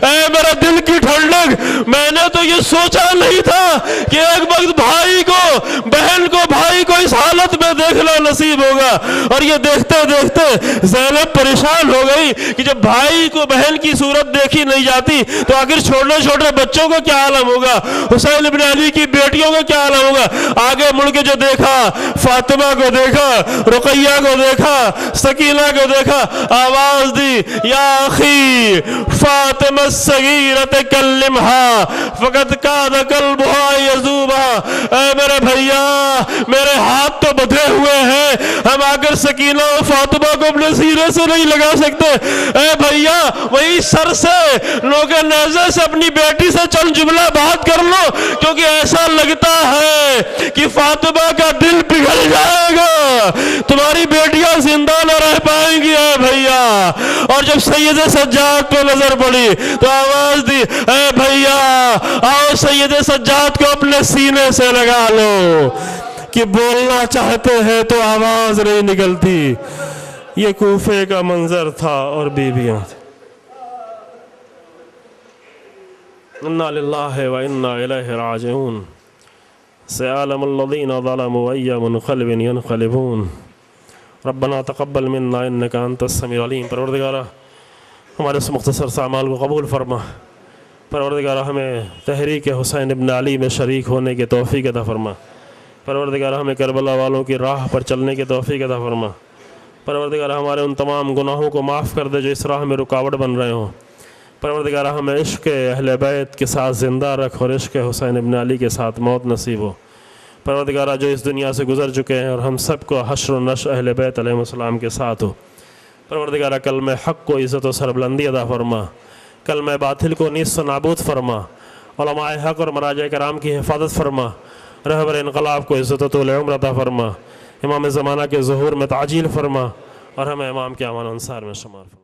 اے میرے دل کی ٹھنڈک، میں نے تو یہ سوچا نہیں تھا کہ ایک وقت بھائی کو، بہن کو، بھائی کو اس حالت میں دیکھنا نصیب ہوگا۔ اور یہ دیکھتے دیکھتے زینب پریشان ہو گئی کہ جب بھائی کو بہن کی صورت دیکھی نہیں جاتی تو آخر چھوٹے چھوٹے بچوں کو کیا عالم ہوگا، حسین ابن علی کی بیٹیوں کو کیا عالم ہوگا۔ آگے مڑ کے جو دیکھا، فاطمہ کو دیکھا، رقیہ کو دیکھا، سکینہ کو دیکھا، آواز دی، یا اخی فاطمہ الصغیرۃ کلمھا فقد کاد قلبھا یذوبھا، اے میرے بھیا میرے ہاتھ تو بدھے ہوئے ہیں، ہم آگر سکینہ و فاطمہ کو اپنے سینے سے نہیں لگا سکتے۔ اے بھیا وہی سر سے، نوکے نیزے سے اپنی بیٹی سے چند جملہ بات کر لو، کیونکہ ایسا لگتا ہے کہ فاطمہ کا دل پگھل جائے گا، تمہاری بیٹیاں زندہ نہ رہ پائیں گی۔ اے بھیا، اور جب سید سجاد پہ نظر پڑی تو آواز دی، اے بھیا آؤ سید سجاد کو اپنے سینے سے لگا لو، کہ بولنا چاہتے ہیں تو آواز نہیں نکلتی۔ یہ کوفے کا منظر تھا اور بیویاں تھیں۔ انا للہ و انا الیہ راجعون۔ سيعلم الذين ظلموا أي منقلب ينقلبون ربنا تقبل منا إنك أنت السميع العليم۔ پروردگارہ ہمارے اس مختصر سے اعمال کو قبول فرما۔ پروردگارہ ہمیں تحریک حسین ابن علی میں شریک ہونے کی توفیق عطا فرما۔ پروردگارہ ہمیں کربلا والوں کی راہ پر چلنے کی توفیق عطا فرما۔ پروردگارہ ہمارے ان تمام گناہوں کو معاف کر دے جو اس راہ میں رکاوٹ بن رہے ہوں۔ پروردگارہ ہمیں عشق اہل بیت کے ساتھ زندہ رکھ اور عشق حسین ابن علی کے ساتھ موت نصیب ہو۔ پروردگارہ جو اس دنیا سے گزر چکے ہیں اور ہم سب کو حشر و نشر اہل بیت علیہ السلام کے ساتھ ہو۔ پروردگارہ کلمہ حق کو عزت و سربلندی عطا فرما، کلمہ باطل کو نیست و نابود فرما، علماء حق اور مراجع کرام کی حفاظت فرما، رہبر انقلاب کو عزت و طول عمر عطا فرما، امام زمانہ کے ظہور میں تعجیل فرما اور ہمیں امام کے امان انصار میں شمار فرما۔